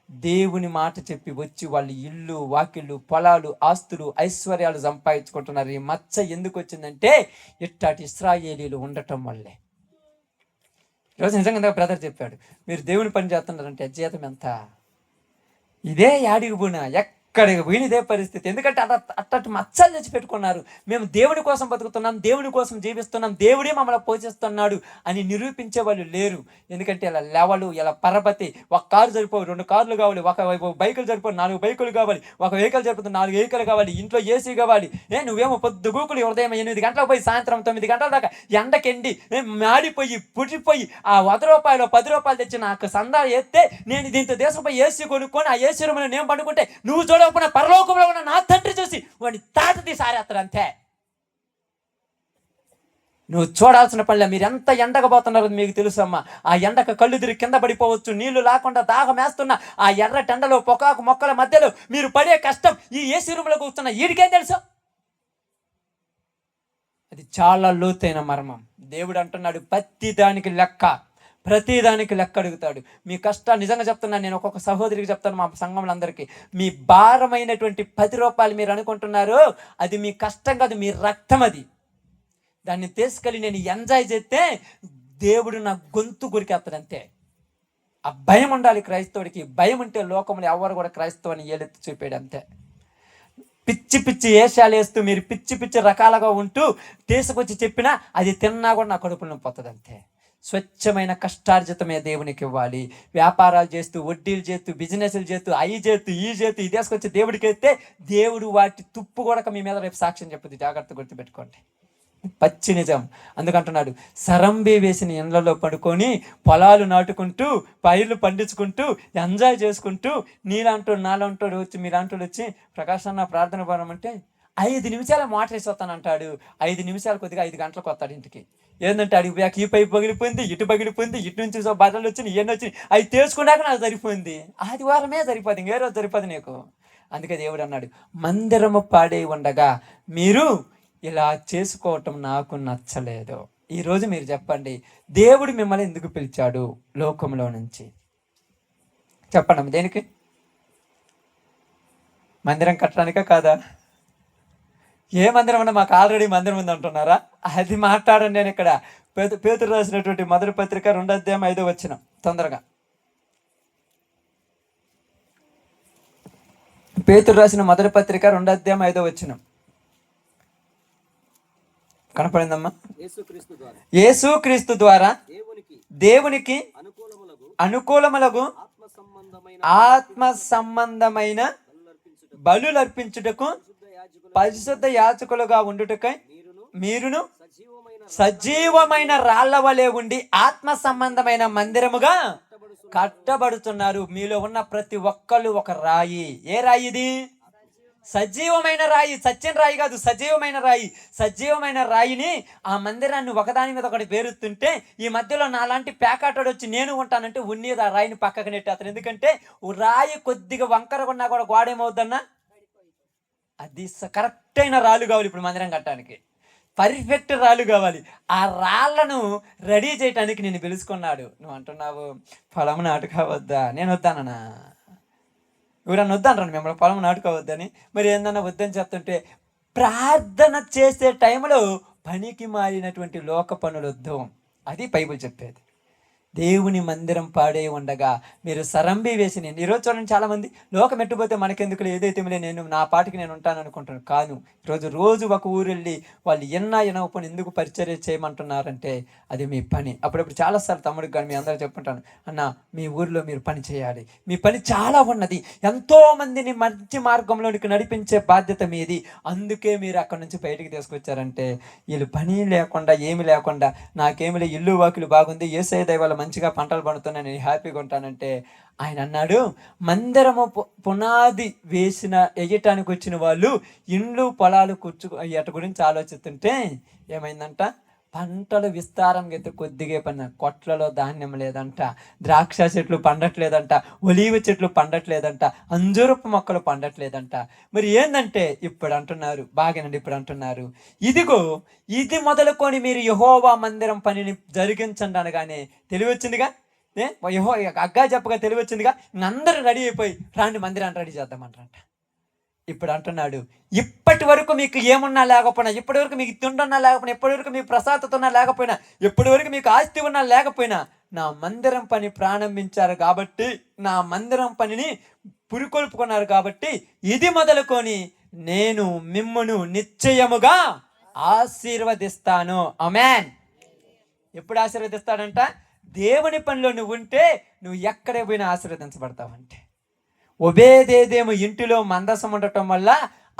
దేవుని మాట చెప్పి వచ్చి వాళ్ళు ఇల్లు, వాకిళ్ళు, పొలాలు, ఆస్తులు, ఐశ్వర్యాలు సంపాదించుకుంటున్నారు. ఈ మచ్చ ఎందుకు వచ్చిందంటే ఇట్టాటి ఇశ్రాయేలీలు ఉండటం వల్లే. ఈరోజు నిజంగా బ్రదర్ చెప్పాడు, మీరు దేవుని పని చేస్తున్నారంటే జీతం ఎంత? ఇదే యాడికి పోయినా ఎక్కడికి పోయిన ఇదే పరిస్థితి. ఎందుకంటే అట్టటి మచ్చలు తెచ్చి పెట్టుకున్నారు. మేము దేవుడి కోసం బతుకుతున్నాం, దేవుడి కోసం జీవిస్తున్నాం, దేవుడే మమ్మల్ని పోషిస్తున్నాడు అని నిరూపించే వాళ్ళు లేరు. ఎందుకంటే ఇలా లెవలు, ఇలా పరపతి, ఒక కారు సరిపోవు, 2 కార్లు కావాలి, ఒక బైకులు సరిపోవు, 4 బైకులు కావాలి, ఒక వెహికల్ సరిపోతుంది, 4 వెహికల్ కావాలి, ఇంట్లో ఏసీ కావాలి. నువ్వేమో పొద్దుగూకులు ఉదయం 8 గంటలకు పోయి సాయంత్రం 9 గంటల దాకా ఎండకెండి మాడిపోయి పుట్టిపోయి ఆ 100 రూపాయలు 10 రూపాయలు తెచ్చి నాకు సందా ఎత్తే నేను దీంతో దేశం పోయి ఏసీ కొనుక్కొని ఆ ఏసీ రూమ్లో నేను పండుకుంటే నువ్వు చూడకపోయినా పరలోకంలో ఉన్న నా తండ్రి చూసి వాడిని తాటది సారేస్తారు అంతే. నువ్వు చూడాల్సిన పనిలే. మీరు ఎంత ఎండకపోతున్నారో మీకు తెలుసమ్మా. ఆ ఎండకు కళ్ళు తిరిగి కింద పడిపోవచ్చు, నీళ్లు లేకుండా దాహం వేస్తున్న ఆ ఎర్ర టెండలో పొగాకు మొక్కల మధ్యలో మీరు పడే కష్టం ఈ ఏసీ రూమ్లో కూర్చున్న వీడికేం తెలుసు? అది చాలా లోతైన మర్మం. దేవుడు అంటున్నాడు ప్రతిదానికి లెక్క అడుగుతాడు. మీ కష్టాలు నిజంగా చెప్తున్నాను, నేను ఒక్కొక్క సహోదరికి చెప్తాను, మా సంఘంలో అందరికీ. మీ భారమైనటువంటి 10 రూపాయలు మీరు అనుకుంటున్నారు, అది మీ కష్టం కాదు, మీ రక్తం. అది దాన్ని తీసుకెళ్ళి నేను ఎంజాయ్ చేస్తే దేవుడు నా గొంతు కొరికేస్తాడు అంతే. ఆ భయం ఉండాలి క్రైస్తవుడికి. భయం ఉంటే లోకంలో ఎవరు కూడా క్రైస్తవుని ఏలెత్తి చూపాడు అంతే. పిచ్చి పిచ్చి ఏషాలు వేస్తూ మీరు పిచ్చి పిచ్చి రకాలుగా ఉంటూ తీసుకొచ్చి చెప్పినా అది తిన్నా కూడా నా కడుపులో నొప్పి వస్తుంది అంతే. స్వచ్ఛమైన కష్టార్జితమే దేవునికి ఇవ్వాలి. వ్యాపారాలు చేస్తూ, వడ్డీలు చేస్తూ, బిజినెస్లు చేస్తూ, ఈ చేస్తూ ఇది తీసుకొచ్చి దేవుడికి వేస్తే దేవుడు వాటి తుప్పు కూడా మీ మీద రేపు సాక్ష్యం చెప్పుద్ది. జాగ్రత్త గుర్తుపెట్టుకోండి. పచ్చి నిజం. అందుకంటున్నాడు, సరంబి వేసిన ఇండ్లలో పడుకొని పొలాలు నాటుకుంటూ పైర్లు పండించుకుంటూ ఎంజాయ్ చేసుకుంటూ నాలాంటోడు వచ్చి మీలాంటోడు వచ్చి ప్రకాశ్ అన్న ప్రార్థన పడమంటే 5 నిమిషాలు మాట వేసేస్తానంటాడు. 5 నిమిషాలు కొద్దిగా 5 గంటలకు వస్తాడు ఇంటికి. ఏంటంటే అడిగి ఈ పైపు పగిలిపోయింది, ఇటు పగిలిపోయింది, ఇటు నుంచి బట్టలు వచ్చినాయి, ఇవన్నీ వచ్చినాయి, అవి తెలుసుకున్నాక నాకు సరిపోయింది. ఆదివారమే సరిపోదు, ఇంకే రోజు సరిపోదు నీకు. అందుకే దేవుడు అన్నాడు, మందిరము పాడే ఉండగా మీరు ఇలా చేసుకోవటం నాకు నచ్చలేదు. ఈరోజు మీరు చెప్పండి, దేవుడు మిమ్మల్ని ఎందుకు పిలిచాడు లోకంలో నుంచి? చెప్పండి. దేనికి? మందిరం కట్టడానికా కాదా? ఏ మందిరం అన్నా మాకు ఆల్రెడీ మందిరం ఉంది అంటున్నారా? అది మాట్లాడండి. నేను ఇక్కడ పేతురు రాసినటువంటి మొదటి పత్రిక 2:5 తొందరగా. పేతురు రాసిన మొదటి పత్రిక 2:5 కనపడిందమ్మా? యేసుక్రీస్తు ద్వారా దేవునికి అనుకూలములకు ఆత్మ సంబంధమైన బలులు అర్పించుటకు పరిశుద్ధ యాజకులుగా ఉండుటకై మీరును సజీవమైన రాళ్ల వలె ఉండి ఆత్మ సంబంధమైన మందిరముగా కట్టబడుతున్నారు. మీలో ఉన్న ప్రతి ఒక్కళ్ళు ఒక రాయి. ఏ రాయి ఇది? సజీవమైన రాయి. సత్యం రాయి కాదు, సజీవమైన రాయి. సజీవమైన రాయిని ఆ మందిరాన్ని ఒకదాని మీద ఒకటి పేరుస్తుంటే ఈ మధ్యలో నాలాంటి ప్యాకాటోడు వచ్చి నేను ఉంటానంటే ఉన్నది ఆ రాయిని పక్కకు నెట్టేస్తాను. ఎందుకంటే రాయి కొద్దిగా వంకరగా ఉన్నా కూడా గోడేమవుద్దన్నా, అది కరెక్ట్ అయిన రాళ్ళు కావాలి. ఇప్పుడు మందిరం కట్టడానికి పర్ఫెక్ట్ రాళ్ళు కావాలి. ఆ రాళ్లను రెడీ చేయడానికి నేను పిలుచుకున్నాడు. నువ్వు అంటున్నావు పొలం నాటుకోవద్దా? నేను వద్దానన్నా. ఎవరన్నా వద్దంటాను మిమ్మల్ని పొలం నాటుకోవద్దని. మరి ఏందన్నా వద్దని చెప్తుంటే ప్రార్థన చేసే టైంలో పనికి మారినటువంటి లోక పనులు వద్దు. అది బైబిల్ చెప్పేది. దేవుని మందిరం పాడే ఉండగా మీరు సరంబి వేసి నేను ఈరోజు చూడండి, చాలామంది లోకం ఎట్టుపోతే మనకెందుకులే, ఏదైతే నేను నా పాటికి నేను ఉంటాను అనుకుంటాను. కాను, రోజు ఒక ఊరు వెళ్ళి వాళ్ళు ఎనకపోయినా ఎందుకు పరిచర్య చేయమంటున్నారంటే అది మీ పని. అప్పుడప్పుడు చాలాసార్లు తమ్ముడికి కానీ మీ అందరూ చెప్పుంటాను, అన్న మీ ఊరిలో మీరు పని చేయాలి, మీ పని చాలా ఉన్నది, ఎంతో మందిని మంచి మార్గంలోనికి నడిపించే బాధ్యత మీది, అందుకే మీరు అక్కడ నుంచి బయటికి తీసుకొచ్చారంటే వీళ్ళు పని లేకుండా ఏమి లేకుండా నాకేమిలే ఇల్లు వాకిలు బాగుంది, యేసయ్య దయ వల్ల మంచిగా పంటలు పండుతున్నాయి, నేను హ్యాపీగా ఉంటానంటే ఆయన అన్నాడు, మందిరము పునాది వేయటానికి వచ్చిన వాళ్ళు ఇండ్లు పొలాలు ఎట గురించి ఆలోచిస్తుంటే ఏమైందంట, పంటలు విస్తారంగా అయితే కొద్దిగా పడిన, కొట్లలో ధాన్యం లేదంట, ద్రాక్ష చెట్లు పండట్లేదంట, ఒలీవ చెట్లు పండట్లేదంట, అంజూరపు మొక్కలు పండట్లేదంట. మరి ఏందంటే ఇప్పుడు అంటున్నారు, బాగానండి, ఇప్పుడు అంటున్నారు, ఇదిగో ఇది మొదలుకొని మీరు యెహోవా మందిరం పనిని జరిగించండి అనగానే తెలివి వచ్చిందిగా. అగ్గా చెప్పగా తెలివి వచ్చిందిగా. అందరూ రెడీ అయిపోయి రాండి మందిరాన్ని రెడీ చేద్దామంటారంట. ఇప్పుడు అంటున్నాడు, ఇప్పటి వరకు మీకు ఏమున్నా లేకపోయినా, ఇప్పటి వరకు మీకు తిండున్నా లేకపోయినా, ఇప్పటి వరకు మీకు ప్రసాదత ఉన్నా లేకపోయినా, ఇప్పటి వరకు మీకు ఆస్తి ఉన్నా లేకపోయినా, నా మందిరం పని ప్రారంభించారు కాబట్టి, నా మందిరం పనిని పురికొల్పుకున్నారు కాబట్టి, ఇది మొదలుకొని నేను మిమ్మును నిశ్చయముగా ఆశీర్వదిస్తాను. ఆమేన్. ఎప్పుడు ఆశీర్వదిస్తాడంట? దేవుని పనిలో నువ్వు ఉంటే నువ్వు ఎక్కడే పోయినా ఆశీర్వదించబడతావంటే. ఒబేదేదేమో ఇంటిలో మందసం ఉండటం వల్ల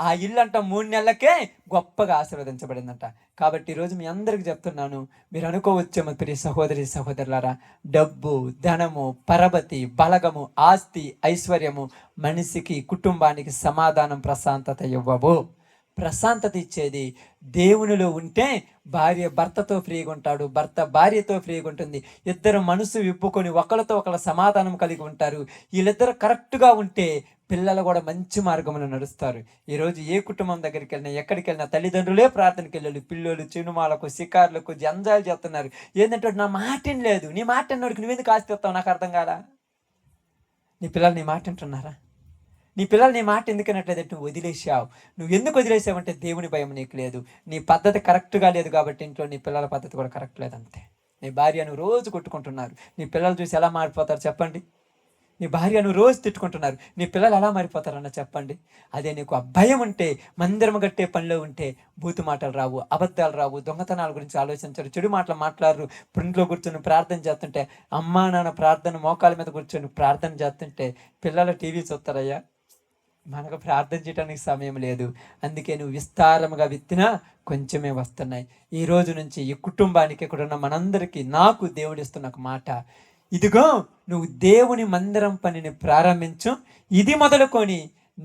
ఆ ఇల్లు అంట 3 నెలలకే గొప్పగా ఆశీర్వదించబడిందంట. కాబట్టి ఈరోజు మీ అందరికి చెప్తున్నాను, మీరు అనుకోవచ్చేమో ప్రియ సహోదరి సహోదరులారా, డబ్బు, ధనము, పరపతి, బలగము, ఆస్తి, ఐశ్వర్యము మనిషికి, కుటుంబానికి సమాధానం, ప్రశాంతత ఇవ్వవు. ప్రశాంతత ఇచ్చేది దేవునిలో ఉంటే భార్య భర్తతో ఫ్రీగా ఉంటాడు, భర్త భార్యతో ఫ్రీగా ఉంటుంది, ఇద్దరు మనసు విప్పుకొని ఒకరితో ఒకరు సమాధానం కలిగి ఉంటారు. వీళ్ళిద్దరు కరెక్ట్గా ఉంటే పిల్లలు కూడా మంచి మార్గంలో నడుస్తారు. ఈరోజు ఏ కుటుంబం దగ్గరికి వెళ్ళినా, ఎక్కడికి వెళ్ళినా తల్లిదండ్రులే ప్రార్థనకి వెళ్ళాలి, పిల్లలు సినిమాలకు, షికార్లకు ఎంజాయ్ చేస్తున్నారు. ఏంటంటే నా మాటేం లేదు, నీ మాట అన్నోడికి నువ్వెందుకు ఆస్తి ఇస్తావు, నాకు అర్థం కాదా? నీ పిల్లలు నీ మాట వింటున్నారా? నీ పిల్లలు నీ మాట ఎందుకనట్లేదంటే నువ్వు వదిలేసావు. నువ్వు ఎందుకు వదిలేసావంటే దేవుని భయం నీకు లేదు, నీ పద్ధతి కరెక్ట్గా లేదు కాబట్టి ఇంట్లో నీ పిల్లల పద్ధతి కూడా కరెక్ట్ లేదంతే. నీ భార్యను రోజు కొట్టుకుంటున్నారు, నీ పిల్లలు చూసి ఎలా మారిపోతారు చెప్పండి? నీ భార్యను రోజు తిట్టుకుంటున్నారు, నీ పిల్లలు ఎలా మారిపోతారన్న చెప్పండి? అదే నీకు ఆ భయం ఉంటే, మందిరం కట్టే పనిలో ఉంటే బూతు మాటలు రావు, అబద్ధాలు రావు, దొంగతనాల గురించి ఆలోచించరు, చెడు మాటలు మాట్లాడరు. ఇంట్లో కూర్చొని ప్రార్థన చేస్తుంటే, అమ్మా నాన్న ప్రార్థన మోకాల మీద కూర్చొని ప్రార్థన చేస్తుంటే పిల్లలు టీవీ చూస్తారయ్యా. మనకు ప్రార్థన చేయడానికి సమయం లేదు. అందుకే నువ్వు విస్తారముగా విత్తినా కొంచెమే వస్తున్నాయి. ఈ రోజు నుంచి ఈ కుటుంబానికి, ఇక్కడ ఉన్న మనందరికీ, నాకు దేవుడిస్తున్న ఒక మాట, ఇదిగో నువ్వు దేవుని మందిరం పనిని ప్రారంభించు, ఇది మొదలుకొని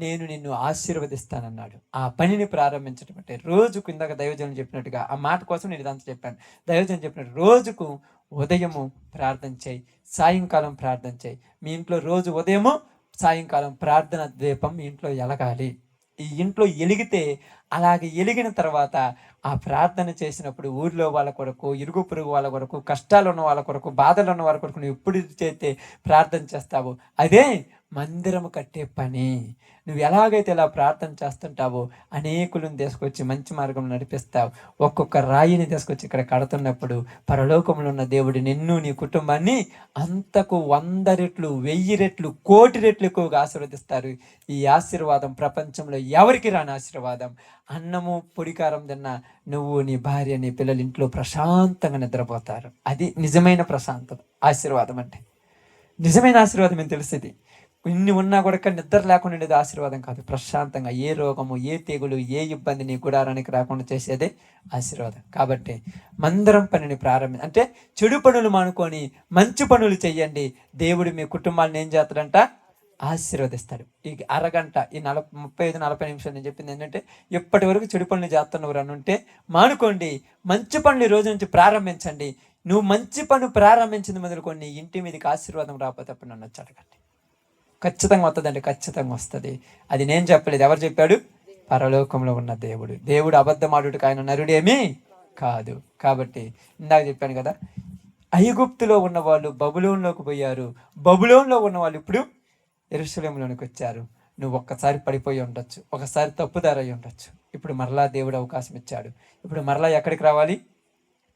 నేను నిన్ను ఆశీర్వదిస్తానన్నాడు. ఆ పనిని ప్రారంభించడం అంటే రోజుకు, ఇందాక దైవజనం చెప్పినట్టుగా, ఆ మాట కోసం నేను ఇదంతా చెప్పాను. దైవజనం చెప్పినట్టు రోజుకు ఉదయము ప్రార్థన చేయి, సాయంకాలం ప్రార్థన చేయి. మీ ఇంట్లో రోజు ఉదయము సాయంకాలం ప్రార్థన ద్వీపం మీ ఇంట్లో ఎలగాలి. ఈ ఇంట్లో ఎలిగితే, అలాగే ఎలిగిన తర్వాత ఆ ప్రార్థన చేసినప్పుడు ఊర్లో వాళ్ళ కొరకు, ఇరుగు పొరుగు వాళ్ళ కొరకు, కష్టాలు ఉన్న వాళ్ళ కొరకు, బాధలు ఉన్న వాళ్ళ కొరకు నువ్వు ఎప్పుడు చేస్తే ప్రార్థన చేస్తావో అదే మందిరము కట్టే పని. నువ్వు ఎలాగైతే ఇలా ప్రార్థన చేస్తుంటావో అనేకులను తీసుకొచ్చి మంచి మార్గం నడిపిస్తావు. ఒక్కొక్క రాయిని తీసుకొచ్చి ఇక్కడ కడుతున్నప్పుడు పరలోకంలో ఉన్న దేవుడు నిన్ను, నీ కుటుంబాన్ని అంతకు 100 రెట్లు, 1000 రెట్లు, 1,000,000 రెట్లు ఎక్కువగా ఆశీర్వదిస్తారు. ఈ ఆశీర్వాదం ప్రపంచంలో ఎవరికి రాని ఆశీర్వాదం. అన్నము పొడికారం తిన్నా నువ్వు, నీ భార్య, నీ పిల్లలు ఇంట్లో ప్రశాంతంగా నిద్రపోతారు. అది నిజమైన ప్రశాంతత, ఆశీర్వాదం అంటే. నిజమైన ఆశీర్వాదం ఏం తెలిసేది, ఇన్ని ఉన్నా కూడా నిద్ర లేకుండా ఉండేది ఆశీర్వాదం కాదు. ప్రశాంతంగా ఏ రోగము, ఏ తెగులు, ఏ ఇబ్బంది నీ గుడారానికి రాకుండా చేసేదే ఆశీర్వాదం. కాబట్టి మందిరం పనిని అంటే చెడు పనులు మానుకొని మంచి పనులు చెయ్యండి. దేవుడు మీ కుటుంబాలను ఏం చేస్తాడంట? ఆశీర్వదిస్తాడు. ఈ అరగంట, ఈ 35-40 నిమిషాలు నేను చెప్పింది ఏంటంటే, ఎప్పటి వరకు చెడు పనులు చేస్తున్నవారు అని ఉంటే మానుకోండి, మంచి పనులు ఈ రోజు నుంచి ప్రారంభించండి. నువ్వు మంచి పని ప్రారంభించింది మొదలుకొని ఇంటి మీదకి ఆశీర్వాదం రాకపోతే అప్పుడు నన్ను వచ్చి అడగండి. ఖచ్చితంగా వస్తుందండి, ఖచ్చితంగా వస్తుంది. అది నేను చెప్పలేదు, ఎవరు చెప్పాడు? పరలోకంలో ఉన్న దేవుడు. దేవుడు అబద్ధమాడుటకు ఆయన నరుడేమీ కాదు. కాబట్టి ఇందాక చెప్పాను కదా, ఐగుప్తులో ఉన్న వాళ్ళు బబులోన్లోకి పోయారు, బబులోన్లో ఉన్న వాళ్ళు ఇప్పుడు యెరూషలేములోనికి వచ్చారు. నువ్వు ఒక్కసారి పడిపోయి ఉండొచ్చు, ఒకసారి తప్పుదారై ఉండొచ్చు. ఇప్పుడు మరలా దేవుడు అవకాశం ఇచ్చాడు. ఇప్పుడు మరలా ఎక్కడికి రావాలి?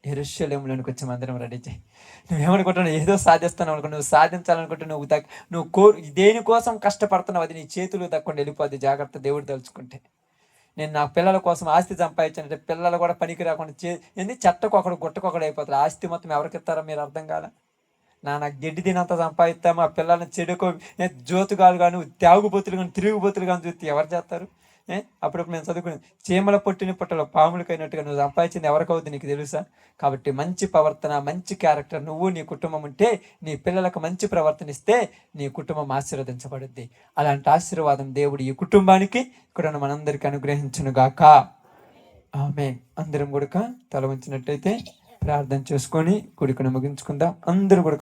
యెరూషలేములోనికి వచ్చి మందిరం రెడీ చేయి. నువ్వేమనుకుంటున్నావు? ఏదో సాధిస్తాను అనుకో. నువ్వు సాధించాలనుకుంటే నువ్వు దేనికోసం కష్టపడుతున్నావు అది నీ చేతులు దక్కుండా వెళ్ళిపోద్ది. జాగ్రత్త, దేవుడు తలుచుకుంటే. నేను నా పిల్లల కోసం ఆస్తి సంపాదించానంటే పిల్లలు కూడా పనికి రాకుండా చెట్టకొకడు గుట్టకొకడు అయిపోతారు. ఆస్తి మొత్తం ఎవరికి ఇస్తారో మీరు అర్థం కాల. నాకు గడ్డి తినంత సంపాదిస్తాము, ఆ పిల్లల్ని చెడుకో జోతుగాలు కానీ త్యాగుబోతులు కానీ తిరుగుబోతులు కానీ చూస్తే ఎవరు చేస్తారు? అప్పుడప్పుడు నేను చదువుకుని చీమల పొట్టిన పుట్టలో పాములకైనట్టుగా నువ్వు సంపాదించింది ఎవరికవుద్ది నీకు తెలుసా? కాబట్టి మంచి ప్రవర్తన, మంచి క్యారెక్టర్ నువ్వు నీ కుటుంబం ఉంటే, నీ పిల్లలకు మంచి ప్రవర్తన ఇస్తే నీ కుటుంబం ఆశీర్వదించబడుద్ది. అలాంటి ఆశీర్వాదం దేవుడు ఈ కుటుంబానికి ఇక్కడ మనందరికీ అనుగ్రహించును గాక. ఆమేన్. అందరం కూడా తల వంచినట్టయితే ప్రార్థన చేసుకొని కూడికను ముగించుకుందాం. అందరూ కూడా